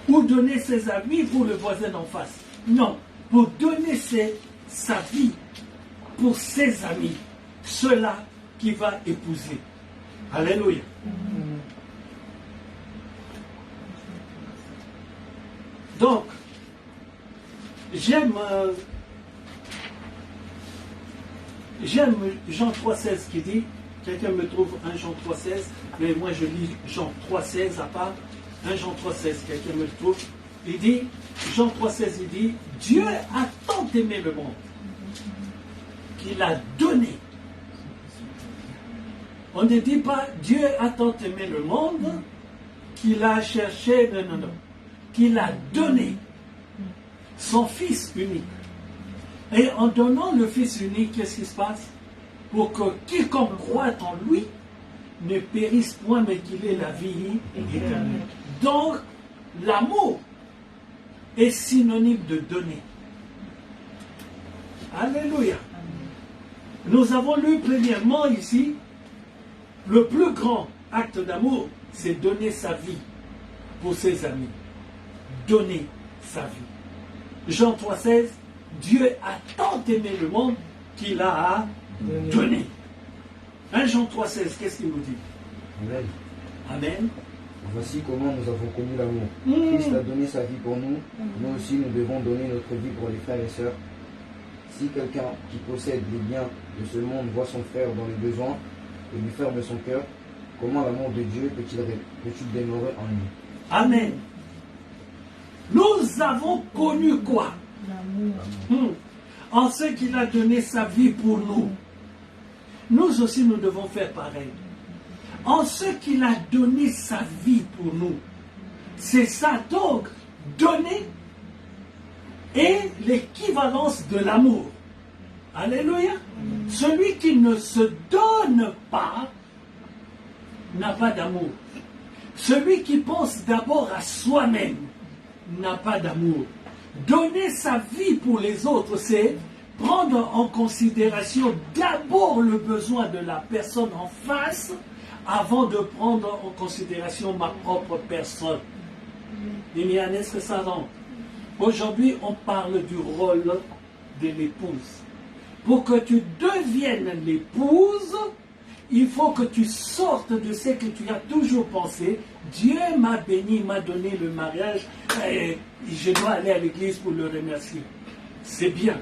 Ou donner ses amis pour le voisin d'en face. Non, pour donner sa vie pour ses amis, ceux-là qui va épouser. Alléluia. Donc, j'aime Jean 3,16 qui dit, quelqu'un me trouve 1 Jean 3,16, mais moi je lis Jean 3,16 à part, 1 Jean 3,16, quelqu'un me trouve, il dit, Jean 3,16, il dit, Dieu a tant aimé le monde qu'il a donné. On ne dit pas Dieu a tant aimé le monde qu'il a cherché, non, qu'il a donné son Fils unique. Et en donnant le Fils unique, qu'est-ce qui se passe? Pour que quiconque croit en lui ne périsse point, mais qu'il ait la vie éternelle. Donc, l'amour est synonyme de donner. Alléluia. Nous avons lu premièrement ici, le plus grand acte d'amour, c'est donner sa vie pour ses amis. Donner sa vie. Jean 3,16, Dieu a tant aimé le monde qu'il a donné. 1 Jean 3,16, qu'est-ce qu'il nous dit? Amen. Amen. Voici comment nous avons connu l'amour. Christ a donné sa vie pour nous. Nous aussi, nous devons donner notre vie pour les frères et sœurs. Si quelqu'un qui possède les biens de ce monde voit son frère dans les besoins et lui ferme son cœur, comment l'amour de Dieu peut-il demeurer en lui? Amen. Nous avons connu quoi? L'amour. En ce qu'il a donné sa vie pour nous. Nous aussi, nous devons faire pareil. En ce qu'il a donné sa vie pour nous. C'est ça, donc, donner est l'équivalence de l'amour. Alléluia. Celui qui ne se donne pas n'a pas d'amour. Celui qui pense d'abord à soi-même n'a pas d'amour. Donner sa vie pour les autres, c'est prendre en considération d'abord le besoin de la personne en face avant de prendre en considération ma propre personne. Aujourd'hui, on parle du rôle de l'épouse. Pour que tu deviennes l'épouse, il faut que tu sortes de ce que tu as toujours pensé. Dieu m'a béni, m'a donné le mariage, et je dois aller à l'église pour le remercier. C'est bien.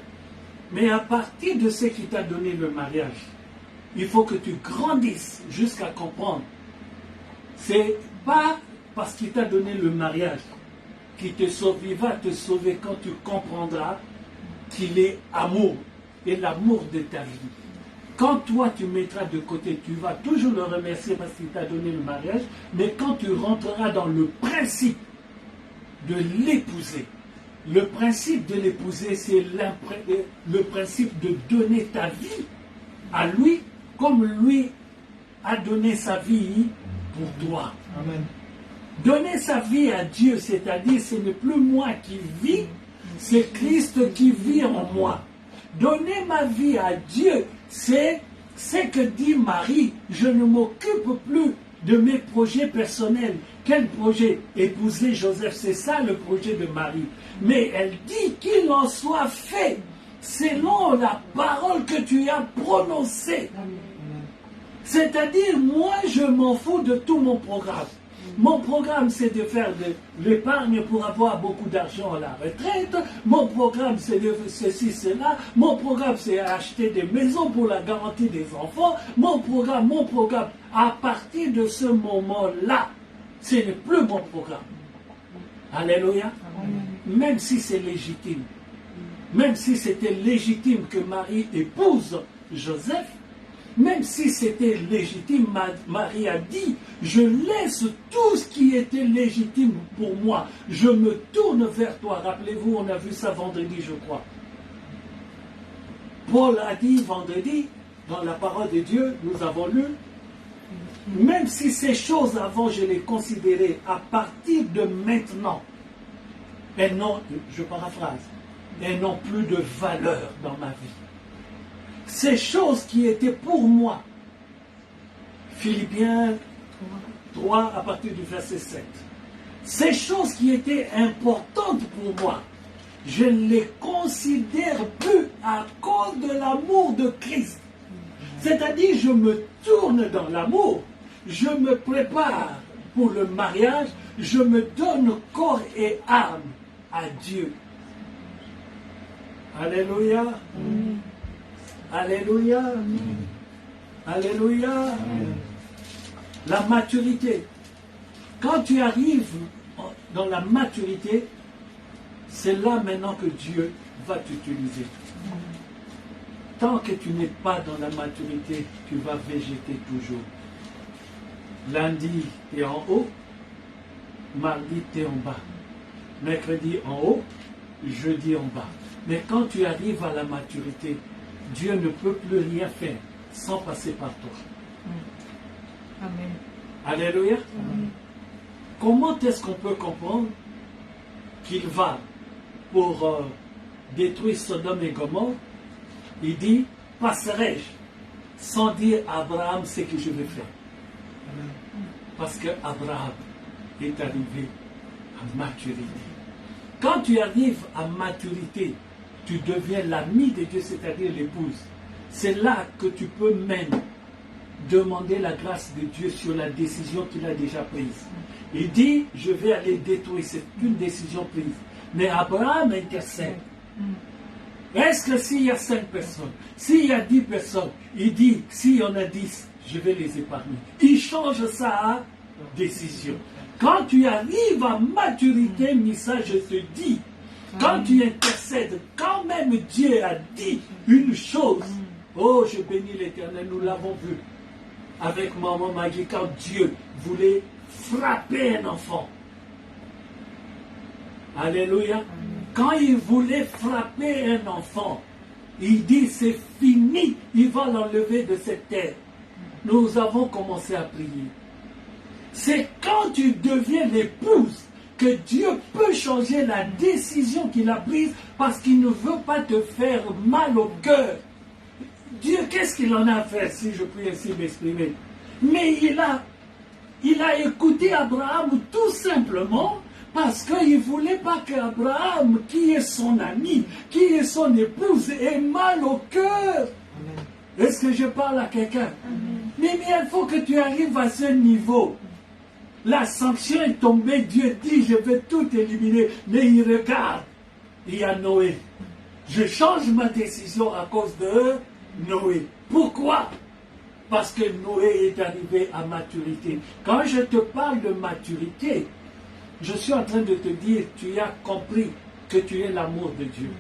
Mais à partir de ce qui t'a donné le mariage, il faut que tu grandisses jusqu'à comprendre. C'est pas parce qu'il t'a donné le mariage qui te sauve. Il va te sauver quand tu comprendras qu'il est amour et l'amour de ta vie. Quand toi tu mettras de côté, tu vas toujours le remercier parce qu'il t'a donné le mariage, mais quand tu rentreras dans le principe de l'épouser, le principe de l'épouser, c'est le principe de donner ta vie à lui, comme lui a donné sa vie pour toi. Amen. Donner sa vie à Dieu, c'est-à-dire ce n'est plus moi qui vis, c'est Christ qui vit en moi. Donner ma vie à Dieu, c'est ce que dit Marie. Je ne m'occupe plus de mes projets personnels. Quel projet? Épouser Joseph, c'est ça le projet de Marie. Mais elle dit qu'il en soit fait selon la parole que tu as prononcée. C'est-à-dire, moi, je m'en fous de tout mon programme. Mon programme, c'est de faire de l'épargne pour avoir beaucoup d'argent à la retraite. Mon programme, c'est de ceci, cela. Mon programme, c'est acheter des maisons pour la garantie des enfants. Mon programme. À partir de ce moment-là, ce n'est plus mon programme. Alléluia. Même si c'est légitime. Même si c'était légitime que Marie épouse Joseph, même si c'était légitime, Marie a dit, je laisse tout ce qui était légitime pour moi. Je me tourne vers toi. Rappelez-vous, on a vu ça vendredi, je crois. Paul a dit vendredi, dans la parole de Dieu, nous avons lu, même si ces choses avant, je les considérais, à partir de maintenant, elles n'ont, je paraphrase, elles n'ont plus de valeur dans ma vie. Ces choses qui étaient pour moi, Philippiens 3 à partir du verset 7, ces choses qui étaient importantes pour moi, je ne les considère plus à cause de l'amour de Christ. C'est-à-dire, je me tourne dans l'amour, je me prépare pour le mariage, je me donne corps et âme à Dieu. Alléluia. Alléluia. Alléluia. La maturité. Quand tu arrives dans la maturité, c'est là maintenant que Dieu va t'utiliser. Tant que tu n'es pas dans la maturité, tu vas végéter toujours. Lundi, tu es en haut. Mardi, tu es en bas. Mercredi, en haut. Jeudi, en bas. Mais quand tu arrives à la maturité, Dieu ne peut plus rien faire sans passer par toi. Amen. Alléluia. Amen. Comment est-ce qu'on peut comprendre qu'il va pour détruire Sodome et Gomorrhe? Il dit, passerai-je sans dire à Abraham ce que je vais faire? Parce que Abraham est arrivé à maturité. Quand tu arrives à maturité, tu deviens l'ami de Dieu, c'est-à-dire l'épouse. C'est là que tu peux même demander la grâce de Dieu sur la décision qu'il a déjà prise. Il dit, je vais aller détruire, c'est une décision prise. Mais Abraham intercède. Est-ce que s'il y a 5 personnes, s'il y a 10 personnes, il dit, s'il y en a 10, je vais les épargner. Il change sa décision. Quand tu arrives à maturité, Missa, je te dis, quand tu intercèdes, quand même Dieu a dit une chose, oh, je bénis l'Éternel, nous l'avons vu avec maman Maggie, quand Dieu voulait frapper un enfant. Alléluia. Quand il voulait frapper un enfant, il dit c'est fini, il va l'enlever de cette terre. Nous avons commencé à prier. C'est quand tu deviens l'épouse que Dieu peut changer la décision qu'il a prise parce qu'il ne veut pas te faire mal au cœur. Dieu, qu'est-ce qu'il en a à faire, si je puis ainsi m'exprimer? Mais il a écouté Abraham tout simplement Parce qu'il ne voulait pas qu'Abraham, qui est son ami, qui est son épouse, ait mal au cœur. Est-ce que je parle à quelqu'un? Mais il faut que tu arrives à ce niveau. La sanction est tombée, Dieu dit, je vais tout éliminer. Mais il regarde, il y a Noé. Je change ma décision à cause de Noé. Pourquoi? Parce que Noé est arrivé à maturité. Quand je te parle de maturité, je suis en train de te dire, tu as compris que tu es l'amour de Dieu.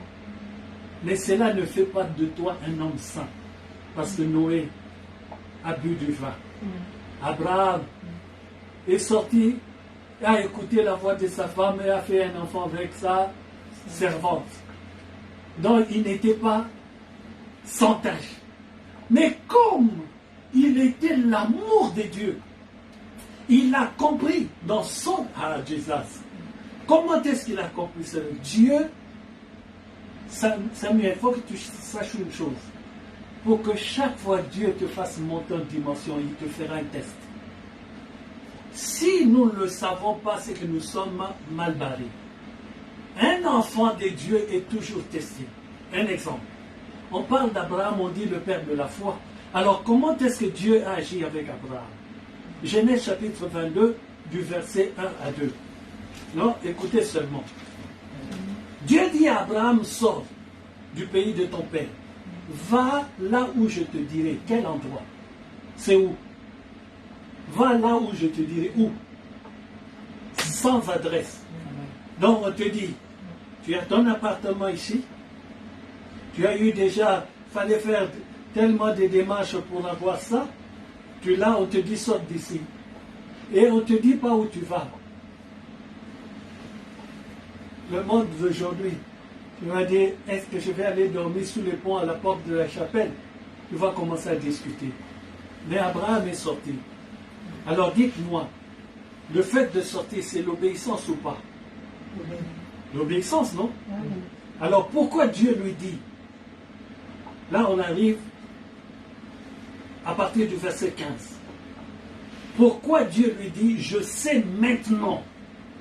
Mais cela ne fait pas de toi un homme saint. Parce que Noé a bu du vin. Abraham est sorti, a écouté la voix de sa femme et a fait un enfant avec sa servante. Donc il n'était pas sans tâche. Mais comme il était l'amour de Dieu, il a compris dans son Jesus. Comment est-ce qu'il a compris ça? Dieu, Samuel, il faut que tu saches une chose. Pour que chaque fois Dieu te fasse monter en dimension, il te fera un test. Si nous ne le savons pas, c'est que nous sommes mal barrés. Un enfant de Dieu est toujours testé. Un exemple. On parle d'Abraham, on dit le père de la foi. Alors comment est-ce que Dieu a agi avec Abraham? Genèse chapitre 22, du verset 1 à 2. Non, écoutez seulement. Dieu dit à Abraham, sors du pays de ton père. Va là où je te dirai. Quel endroit? C'est où? Va là où je te dirai. Où? Sans adresse. Donc on te dit, tu as ton appartement ici. Tu as eu déjà, fallait faire tellement de démarches pour avoir ça. Tu l'as, on te dit, sors d'ici. Et on ne te dit pas où tu vas. Le monde d'aujourd'hui, tu vas dire, est-ce que je vais aller dormir sous les ponts à la porte de la chapelle? Tu vas commencer à discuter. Mais Abraham est sorti. Alors dites-moi, le fait de sortir, c'est l'obéissance ou pas? L'obéissance, non? Alors pourquoi Dieu lui dit? Là on arrive à partir du verset 15. Pourquoi Dieu lui dit, je sais maintenant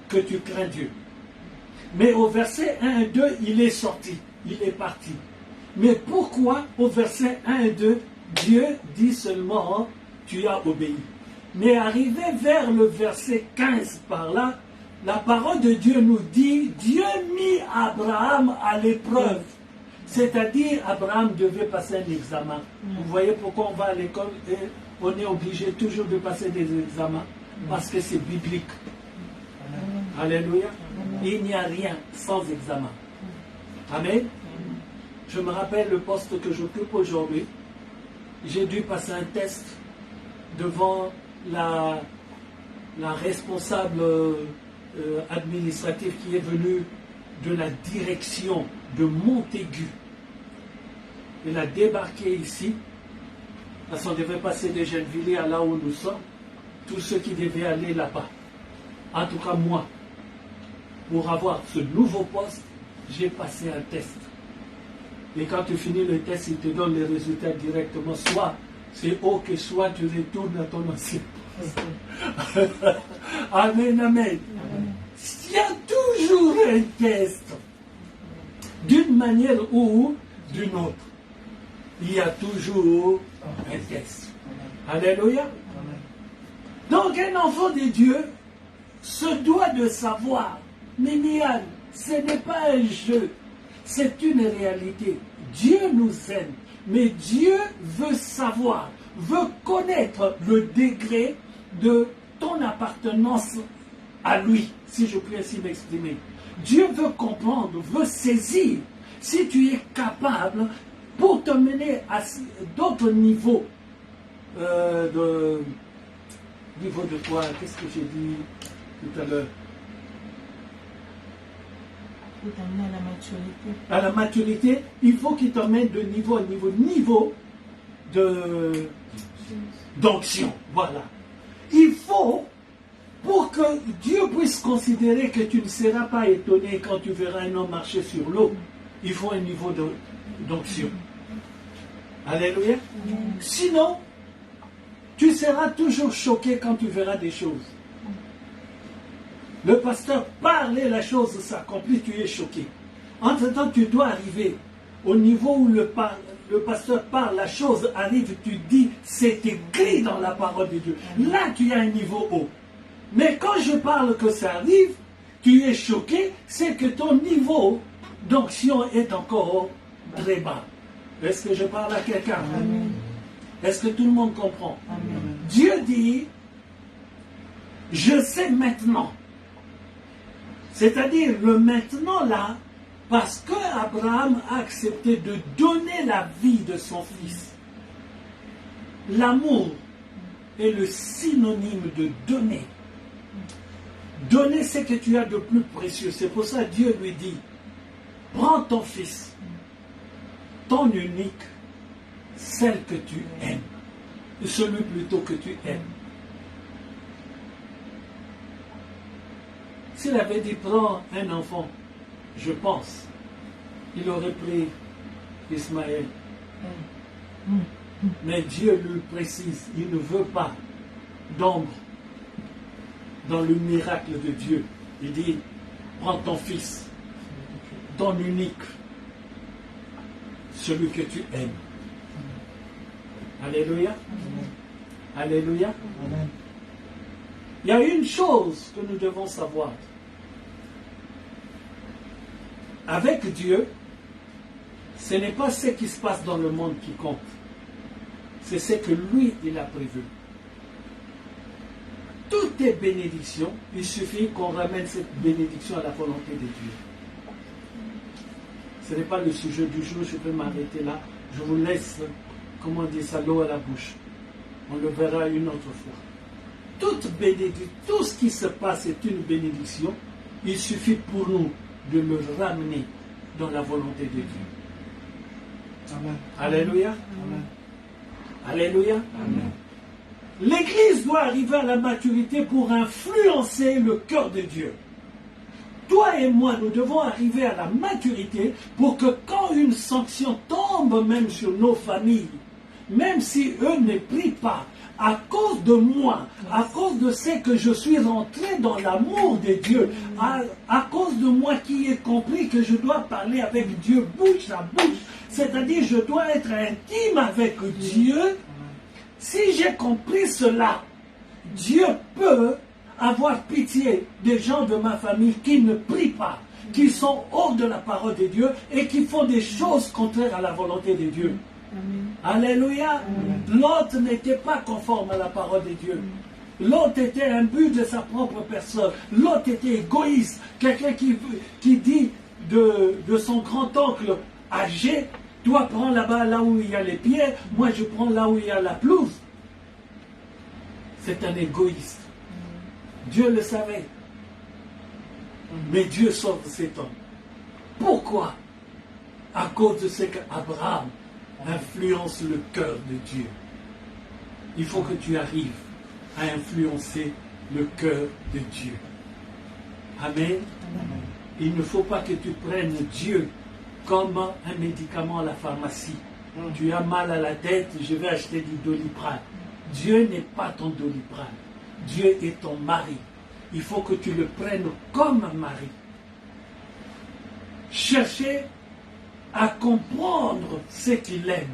que tu crains Dieu? Mais au verset 1 et 2, il est sorti, il est parti. Mais pourquoi au verset 1 et 2, Dieu dit seulement, tu as obéi? Mais arrivé vers le verset 15 par là, la parole de Dieu nous dit, Dieu mit Abraham à l'épreuve. C'est-à-dire, Abraham devait passer un examen. Vous voyez pourquoi on va à l'école et on est obligé toujours de passer des examens? Parce que c'est biblique. Alléluia. Il n'y a rien sans examen. Amen. Je me rappelle le poste que j'occupe aujourd'hui. J'ai dû passer un test devant la responsable administrative qui est venue de la direction de Montaigu. Elle a débarqué ici, parce qu'on devait passer de Gennevilliers à là où nous sommes, tous ceux qui devaient aller là-bas. En tout cas, moi, pour avoir ce nouveau poste, j'ai passé un test. Et quand tu finis le test, il te donne les résultats directement. Soit c'est OK, soit tu retournes à ton ancien poste. Amen, amen. Il y a toujours un test. D'une manière ou d'une autre. Il y a toujours un test. Alléluia. Donc un enfant de Dieu se doit de savoir, Mimiane, ce n'est pas un jeu, c'est une réalité. Dieu nous aime, mais Dieu veut savoir, veut connaître le degré de ton appartenance à lui, si je puis ainsi m'exprimer. Dieu veut comprendre, veut saisir, si tu es capable pour te mener à d'autres niveaux. Niveau de quoi? Qu'est-ce que j'ai dit tout à l'heure? Pour t'amener à la maturité. À la maturité, il faut qu'il t'emmène de niveau à niveau d'onction. Voilà. Il faut, pour que Dieu puisse considérer que tu ne seras pas étonné quand tu verras un homme marcher sur l'eau, il faut un niveau d'onction. Alléluia. Sinon, tu seras toujours choqué quand tu verras des choses. Le pasteur parle et la chose s'accomplit, tu es choqué. Entre-temps, tu dois arriver au niveau où le pasteur parle, la chose arrive, tu dis, c'est écrit dans la parole de Dieu. Là, tu as un niveau haut. Mais quand je parle que ça arrive, tu es choqué, c'est que ton niveau d'onction est encore très bas. Est-ce que je parle à quelqu'un? Est-ce que tout le monde comprend? Amen. Dieu dit, je sais maintenant. C'est-à-dire le maintenant là, parce que Abraham a accepté de donner la vie de son fils. L'amour est le synonyme de donner. Donner ce que tu as de plus précieux. C'est pour ça que Dieu lui dit, prends ton fils, ton unique, celle que tu aimes, celui plutôt que tu aimes. S'il avait dit prends un enfant, je pense, il aurait pris Ismaël. Mais Dieu lui précise, il ne veut pas d'ombre dans le miracle de Dieu. Il dit, prends ton fils, ton unique, celui que tu aimes. Alléluia. Alléluia. Il y a une chose que nous devons savoir. Avec Dieu, ce n'est pas ce qui se passe dans le monde qui compte. C'est ce que lui, il a prévu. Tout est bénédiction. Il suffit qu'on ramène cette bénédiction à la volonté de Dieu. Ce n'est pas le sujet du jour. Je peux m'arrêter là. Je vous laisse, comment on dit ça, l'eau à la bouche. On le verra une autre fois. Toute bénédiction, tout ce qui se passe est une bénédiction. Il suffit pour nous de le ramener dans la volonté de Dieu. Amen. Alléluia. Amen. Alléluia. Amen. L'Église doit arriver à la maturité pour influencer le cœur de Dieu. Toi et moi, nous devons arriver à la maturité pour que quand une sanction tombe même sur nos familles, même si eux ne prient pas, à cause de moi, à cause de ce que je suis rentré dans l'amour de Dieu, à cause de moi qui ai compris que je dois parler avec Dieu bouche à bouche, c'est-à-dire je dois être intime avec Dieu. Si j'ai compris cela, Dieu peut avoir pitié des gens de ma famille qui ne prient pas, qui sont hors de la parole de Dieu et qui font des choses contraires à la volonté de Dieu. Amen. Alléluia. L'autre n'était pas conforme à la parole de Dieu. L'autre était un but de sa propre personne. L'autre était égoïste. Quelqu'un qui dit de son grand-oncle âgé, toi prends là-bas, là où il y a les pieds, moi je prends là où il y a la pelouse. C'est un égoïste. Dieu le savait. Mais Dieu sauve cet homme. Pourquoi? À cause de ce qu'Abraham influence le cœur de Dieu. Il faut que tu arrives à influencer le cœur de Dieu. Amen. Il ne faut pas que tu prennes Dieu comme un médicament à la pharmacie. Tu as mal à la tête, je vais acheter du Doliprane. Dieu n'est pas ton Doliprane. Dieu est ton mari. Il faut que tu le prennes comme un mari. Cherchez à comprendre ce qu'il aime.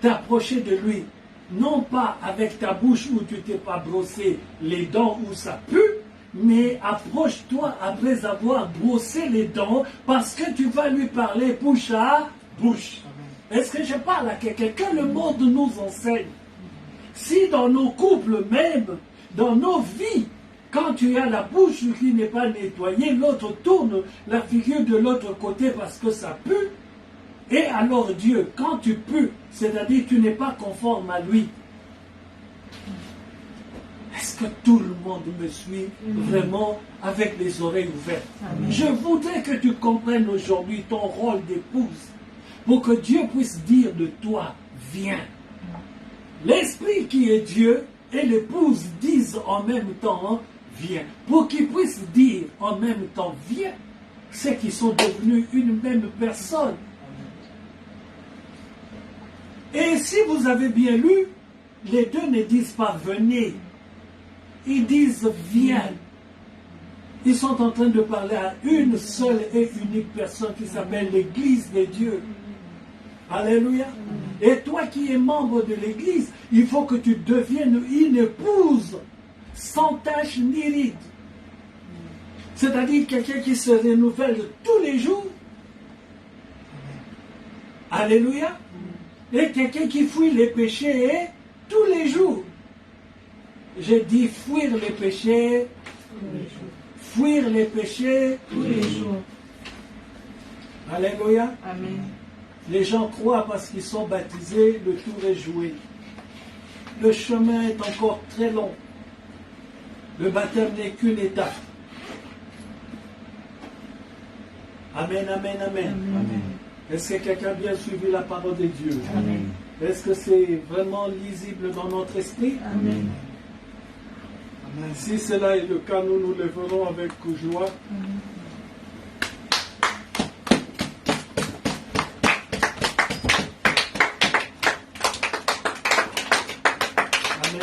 T'approcher de lui, non pas avec ta bouche où tu t'es pas brossé les dents où ça pue, mais approche-toi après avoir brossé les dents parce que tu vas lui parler bouche à bouche. Est-ce que je parle à quelqu'un? Que le monde nous enseigne. Si dans nos couples même, dans nos vies, quand tu as la bouche qui n'est pas nettoyée, l'autre tourne la figure de l'autre côté parce que ça pue. Et alors Dieu, quand tu pues, c'est-à-dire tu n'es pas conforme à lui. Est-ce que tout le monde me suit vraiment avec les oreilles ouvertes? Amen. Je voudrais que tu comprennes aujourd'hui ton rôle d'épouse pour que Dieu puisse dire de toi, viens. L'Esprit qui est Dieu et l'épouse disent en même temps, viens. Pour qu'ils puissent dire en même temps, viens, c'est qu'ils sont devenus une même personne. Et si vous avez bien lu, les deux ne disent pas venez, ils disent viens. Ils sont en train de parler à une seule et unique personne qui s'appelle l'Église de Dieu. Alléluia. Et toi qui es membre de l'Église, il faut que tu deviennes une épouse sans tache ni ride. C'est-à-dire quelqu'un qui se renouvelle tous les jours. Alléluia. Et quelqu'un qui fuit les péchés tous les jours. J'ai dit fuir les péchés. Fuir les péchés tous les jours. Alléluia. Amen. Les gens croient parce qu'ils sont baptisés, le tour est joué. Le chemin est encore très long. Le baptême n'est qu'une étape. Amen, amen, amen. Amen. Est-ce que quelqu'un a bien suivi la parole de Dieu? Amen. Est-ce que c'est vraiment lisible dans notre esprit? Amen. Si cela est le cas, nous nous lèverons avec joie. Amen, amen,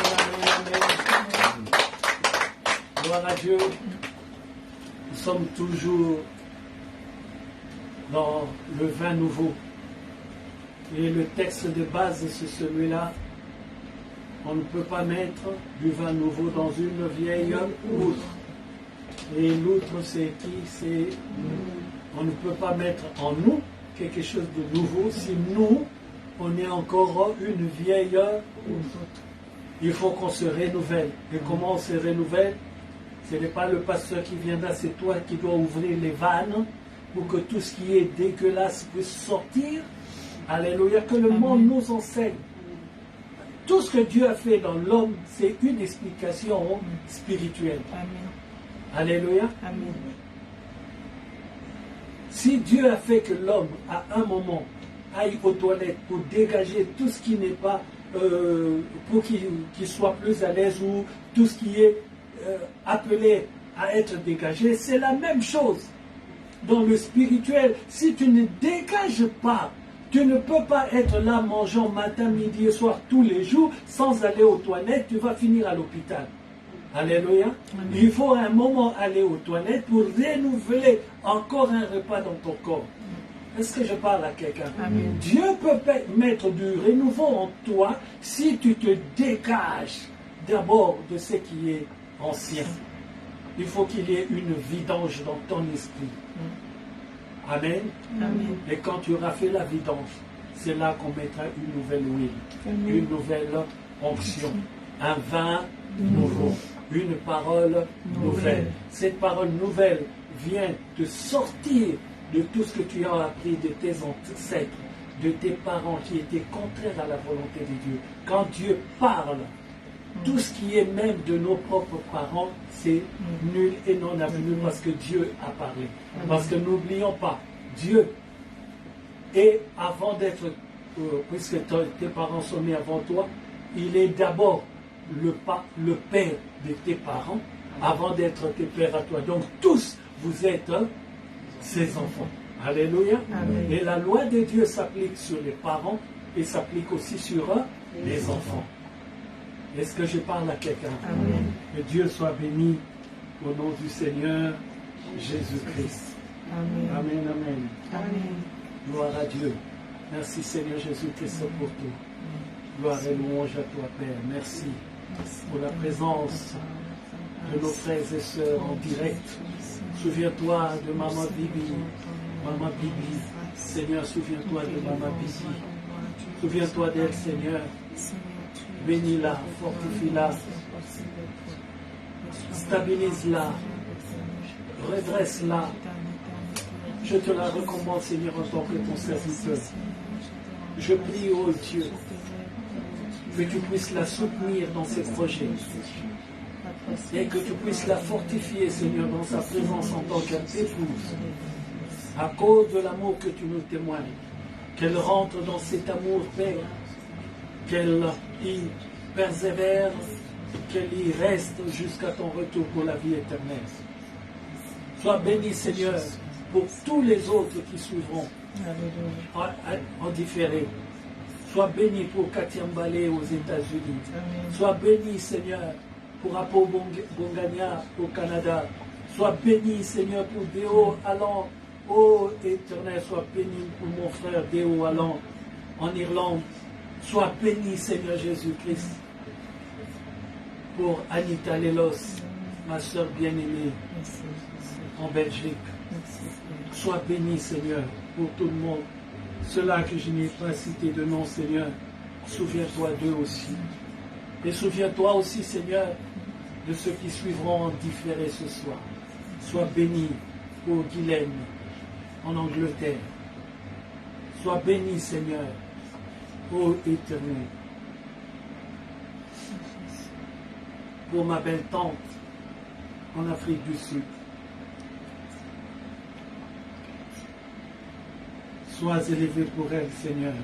amen. Gloire à Dieu. Nous sommes toujours dans le vin nouveau. Et le texte de base, c'est celui-là. On ne peut pas mettre du vin nouveau dans une vieille outre. Et l'outre, c'est qui? C'est on ne peut pas mettre en nous quelque chose de nouveau si nous, on est encore une vieille outre. Il faut qu'on se renouvelle. Et comment on se renouvelle? Ce n'est pas le pasteur qui viendra, c'est toi qui dois ouvrir les vannes pour que tout ce qui est dégueulasse puisse sortir. Alléluia, que le monde nous enseigne. Tout ce que Dieu a fait dans l'homme, c'est une explication spirituelle. Amen. Alléluia. Amen. Si Dieu a fait que l'homme, à un moment, aille aux toilettes pour dégager tout ce qui n'est pas, pour qu'il soit plus à l'aise ou tout ce qui est appelé à être dégagé, c'est la même chose. Dans le spirituel, si tu ne dégages pas, tu ne peux pas être là mangeant matin, midi et soir tous les jours sans aller aux toilettes, tu vas finir à l'hôpital. Alléluia. Amen. Il faut un moment aller aux toilettes pour renouveler encore un repas dans ton corps. Est-ce que je parle à quelqu'un? Amen. Dieu peut mettre du renouveau en toi si tu te dégages d'abord de ce qui est ancien. Il faut qu'il y ait une vidange dans ton esprit. Amen. Amen. Et quand tu auras fait la vidange, c'est là qu'on mettra une nouvelle huile, Amen. une nouvelle onction, un vin nouveau, une parole nouvelle. Cette parole nouvelle vient te sortir de tout ce que tu as appris de tes ancêtres, de tes parents qui étaient contraires à la volonté de Dieu. Quand Dieu parle, tout ce qui est même de nos propres parents, c'est nul et non avenu parce que Dieu a parlé. Parce que n'oublions pas, Dieu est avant d'être, puisque tes parents sont nés avant toi, il est d'abord le père de tes parents avant d'être tes pères à toi. Donc tous, vous êtes ses enfants. Alléluia. Amen. Et la loi de Dieu s'applique sur les parents et s'applique aussi sur les enfants. Est-ce que je parle à quelqu'un? Amen. Que Dieu soit béni au nom du Seigneur Jésus-Christ. Amen. Amen, amen. Amen. Gloire à Dieu. Merci Seigneur Jésus-Christ pour tout. Gloire et louange à toi Père. Merci pour la présence de nos frères et sœurs en direct. Souviens-toi de Maman Bibi. Maman Bibi. Seigneur, souviens-toi de Maman Bibi. Souviens-toi d'elle, Seigneur. Bénis-la, fortifie-la, stabilise-la, redresse-la. Je te la recommande, Seigneur, en tant que ton serviteur. Je prie, ô Dieu, que tu puisses la soutenir dans ses projets et que tu puisses la fortifier, Seigneur, dans sa présence en tant qu'épouse. À cause de l'amour que tu nous témoignes, qu'elle rentre dans cet amour, Père, qu'elle y persévère, qu'elle y reste jusqu'à ton retour pour la vie éternelle. Sois béni, Seigneur, pour tous les autres qui suivront en différé. Sois béni pour Katiambale aux États-Unis. Sois béni, Seigneur, pour Apo Bongania au Canada. Sois béni, Seigneur, pour Déo allant, ô Éternel, sois béni pour mon frère Déo allant en Irlande. Sois béni, Seigneur Jésus-Christ, pour Anita Lelos, ma soeur bien-aimée, en Belgique. Sois béni, Seigneur, pour tout le monde. Ceux-là que je n'ai pas cité de nom, Seigneur, souviens-toi d'eux aussi. Et souviens-toi aussi, Seigneur, de ceux qui suivront en différé ce soir. Sois béni pour Guylaine en Angleterre. Sois béni, Seigneur, ô Éternel, pour ma belle tante en Afrique du Sud. Sois élevé pour elle, Seigneur.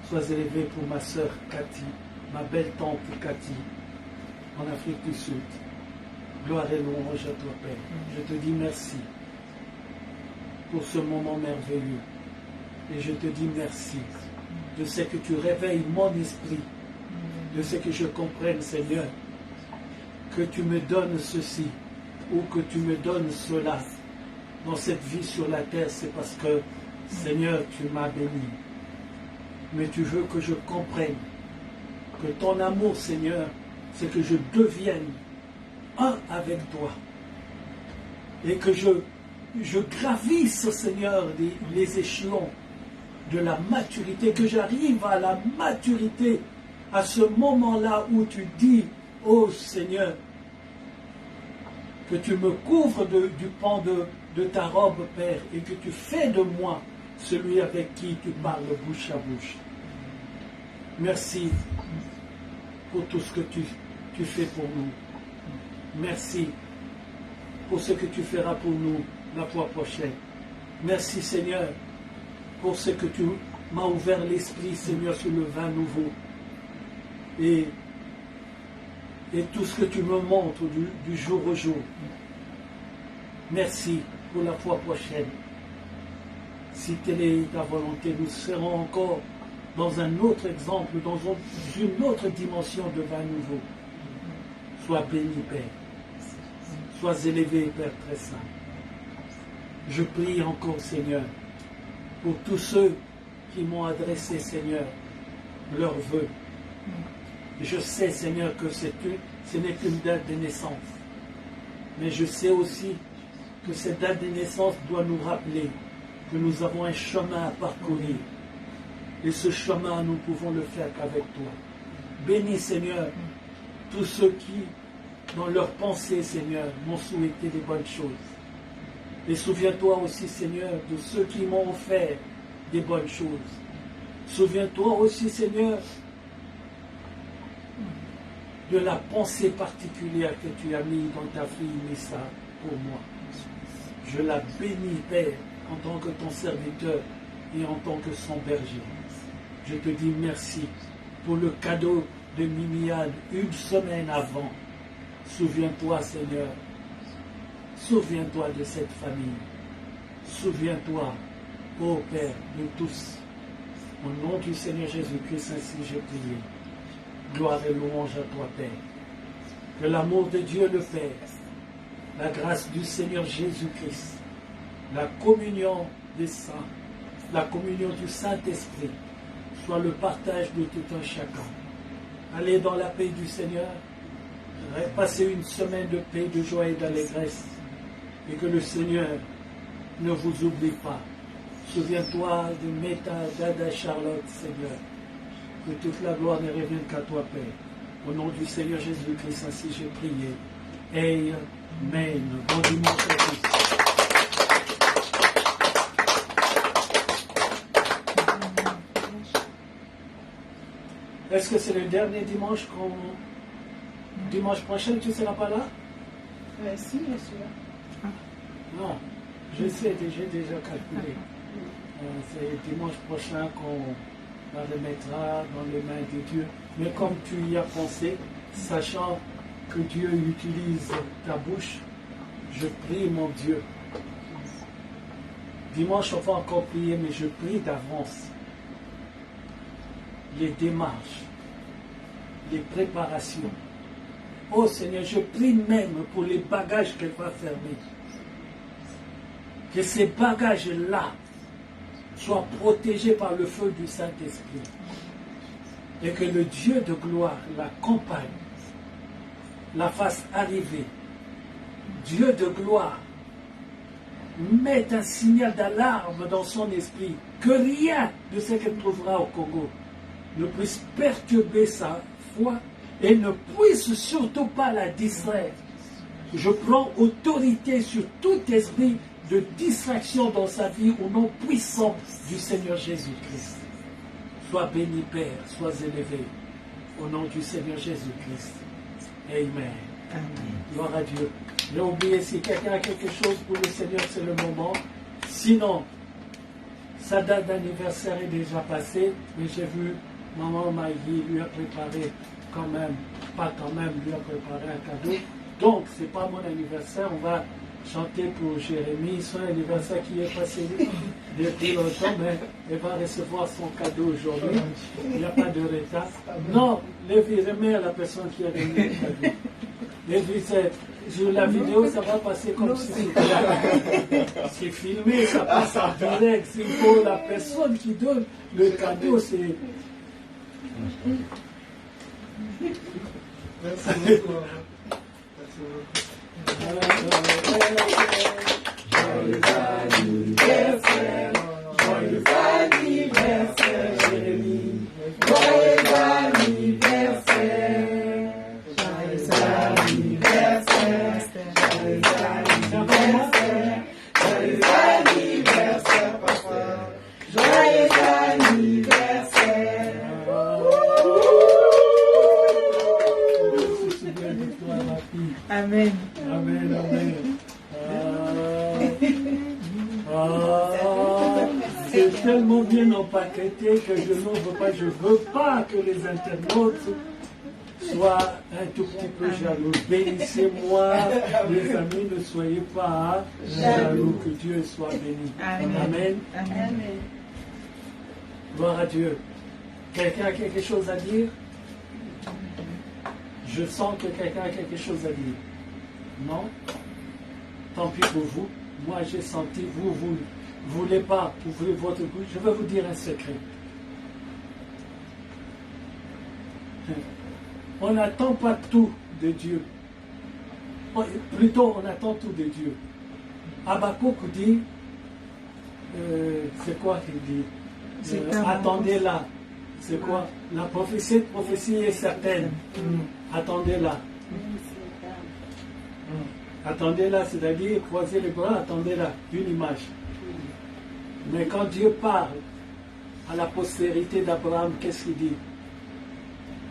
Sois élevé pour ma sœur Cathy, ma belle tante Cathy, en Afrique du Sud. Gloire et louange à toi, Père. Je te dis merci pour ce moment merveilleux. Et je te dis merci de ce que tu réveilles mon esprit, de ce que je comprenne, Seigneur, que tu me donnes ceci ou que tu me donnes cela dans cette vie sur la terre, c'est parce que, Seigneur, tu m'as béni. Mais tu veux que je comprenne que ton amour, Seigneur, c'est que je devienne un avec toi. Et que je gravisse, Seigneur, les échelons de la maturité, que j'arrive à la maturité, à ce moment-là où tu dis, oh Seigneur, que tu me couvres du pan de ta robe, Père, et que tu fais de moi celui avec qui tu parles bouche à bouche. Merci pour tout ce que tu fais pour nous. Merci pour ce que tu feras pour nous la fois prochaine. Merci, Seigneur, pour ce que tu m'as ouvert l'esprit, Seigneur, sur le vin nouveau. Et tout ce que tu me montres du jour au jour. Merci pour la fois prochaine. Si telle est ta volonté, nous serons encore dans un autre exemple, dans une autre dimension de vin nouveau. Sois béni, Père. Sois élevé, Père très saint. Je prie encore, Seigneur, pour tous ceux qui m'ont adressé, Seigneur, leurs vœux. Je sais, Seigneur, que ce n'est qu'une date de naissance. Mais je sais aussi que cette date de naissance doit nous rappeler que nous avons un chemin à parcourir. Et ce chemin, nous pouvons le faire qu'avec toi. Bénis, Seigneur, tous ceux qui, dans leur pensée, Seigneur, m'ont souhaité des bonnes choses. Et souviens-toi aussi, Seigneur, de ceux qui m'ont offert des bonnes choses. Souviens-toi aussi, Seigneur, de la pensée particulière que tu as mise dans ta fille Nissa pour moi. Je la bénis, Père, en tant que ton serviteur et en tant que son berger. Je te dis merci pour le cadeau de Mimiane une semaine avant. Souviens-toi, Seigneur. Souviens-toi de cette famille. Souviens-toi, ô Père, de tous. Au nom du Seigneur Jésus-Christ, ainsi j'ai prié. Gloire et louange à toi, Père. Que l'amour de Dieu le Père, la grâce du Seigneur Jésus-Christ, la communion des saints, la communion du Saint-Esprit, soit le partage de tout un chacun. Allez dans la paix du Seigneur, passez une semaine de paix, de joie et d'allégresse, et que le Seigneur ne vous oublie pas. Souviens-toi de Meta, d'Ada, Charlotte, Seigneur. Que toute la gloire ne revienne qu'à toi, Père. Au nom du Seigneur Jésus-Christ, ainsi j'ai prié. Amen. Bon dimanche à tous. Est-ce que c'est le dernier dimanche dimanche prochain, tu ne seras pas là? Si, je suis là. Non, je sais, j'ai déjà calculé. C'est dimanche prochain qu'on la remettra dans les mains de Dieu. Mais comme tu y as pensé, sachant que Dieu utilise ta bouche, je prie mon Dieu. Dimanche, on va encore prier, mais je prie d'avance. Les démarches, les préparations. Oh Seigneur, je prie même pour les bagages qu'elle va fermer. Que ces bagages-là soient protégés par le feu du Saint-Esprit. Et que le Dieu de gloire l'accompagne, la fasse arriver. Dieu de gloire mette un signal d'alarme dans son esprit, que rien de ce qu'elle trouvera au Congo ne puisse perturber sa foi et ne puisse surtout pas la distraire. Je prends autorité sur tout esprit de distraction dans sa vie au nom puissant du Seigneur Jésus-Christ. Sois béni, Père, sois élevé au nom du Seigneur Jésus-Christ. Amen. Amen. Gloire à Dieu. J'ai oublié, si quelqu'un a quelque chose pour le Seigneur, c'est le moment. Sinon, sa date d'anniversaire est déjà passée, mais j'ai vu maman Maïli lui a préparé quand même, pas quand même, lui a préparé un cadeau. Donc, c'est pas mon anniversaire, on va chanter pour Jérémie, son anniversaire qui est passé depuis longtemps, mais elle va recevoir son cadeau aujourd'hui. Il n'y a pas de retard. Non, Lévi, remets à la personne qui a donné le cadeau. Lévi, sur la vidéo, ça va passer comme si c'est filmé, ça passe en direct. C'est pour la personne qui donne le cadeau, c'est... Merci beaucoup. Merci beaucoup. Joyeux anniversaire, joyeux anniversaire, Jérémie. Joyeux anniversaire, joyeux anniversaire, joyeux anniversaire, joyeux anniversaire, papa. Joyeux anniversaire. Amen. Amen, amen. C'est tellement bien empaqueté que je n'ouvre pas. Je ne veux pas que les internautes soient un tout petit peu jaloux. Bénissez-moi, les amis, ne soyez pas jaloux. Que Dieu soit béni. Amen. Amen. Gloire à Dieu. Quelqu'un a quelque chose à dire? Je sens que quelqu'un a quelque chose à dire. Non? Tant pis pour vous. Moi, j'ai senti, vous voulez pas ouvrir votre bouche. Je vais vous dire un secret. On n'attend pas tout de Dieu. Plutôt, on attend tout de Dieu. Habakkuk dit, c'est quoi qu'il dit? Attendez-la. C'est quoi? La prophétie est certaine. Attendez-la. Attendez-la, c'est-à-dire croisez les bras, attendez-la, une image. Mais quand Dieu parle à la postérité d'Abraham, qu'est-ce qu'il dit?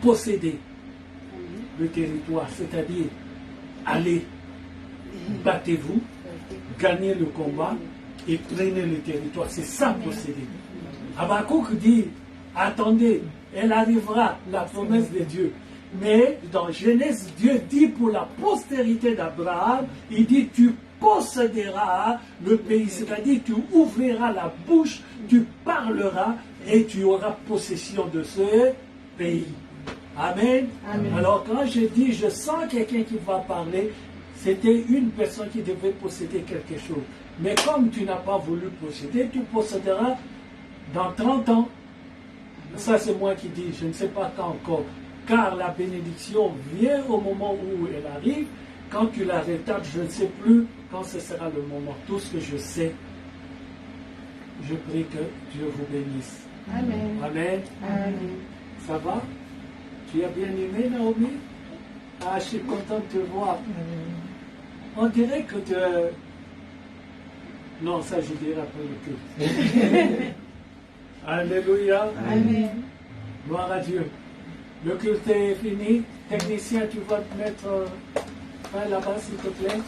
Possédez le territoire, c'est-à-dire allez, battez-vous, gagnez le combat et prenez le territoire. C'est ça, posséder. Habakkuk dit, attendez, elle arrivera, la promesse de Dieu. Mais dans Genèse, Dieu dit pour la postérité d'Abraham, il dit tu posséderas le pays, c'est-à-dire tu ouvriras la bouche, tu parleras et tu auras possession de ce pays. Amen. Amen. Alors quand je dis je sens quelqu'un qui va parler, c'était une personne qui devait posséder quelque chose. Mais comme tu n'as pas voulu posséder, tu posséderas dans 30 ans. Ça c'est moi qui dis, je ne sais pas quand encore. Car la bénédiction vient au moment où elle arrive. Quand tu la retardes, je ne sais plus quand ce sera le moment. Tout ce que je sais, je prie que Dieu vous bénisse. Amen. Amen. Amen. Ça va? Tu as bien aimé, Naomi? Ah, je suis content de te voir. On dirait que tu... Non, ça je dirai après le culte. Alléluia. Amen. Gloire à Dieu. Le culte est fini. Technicien, tu vas te mettre fin là-bas, s'il te plaît.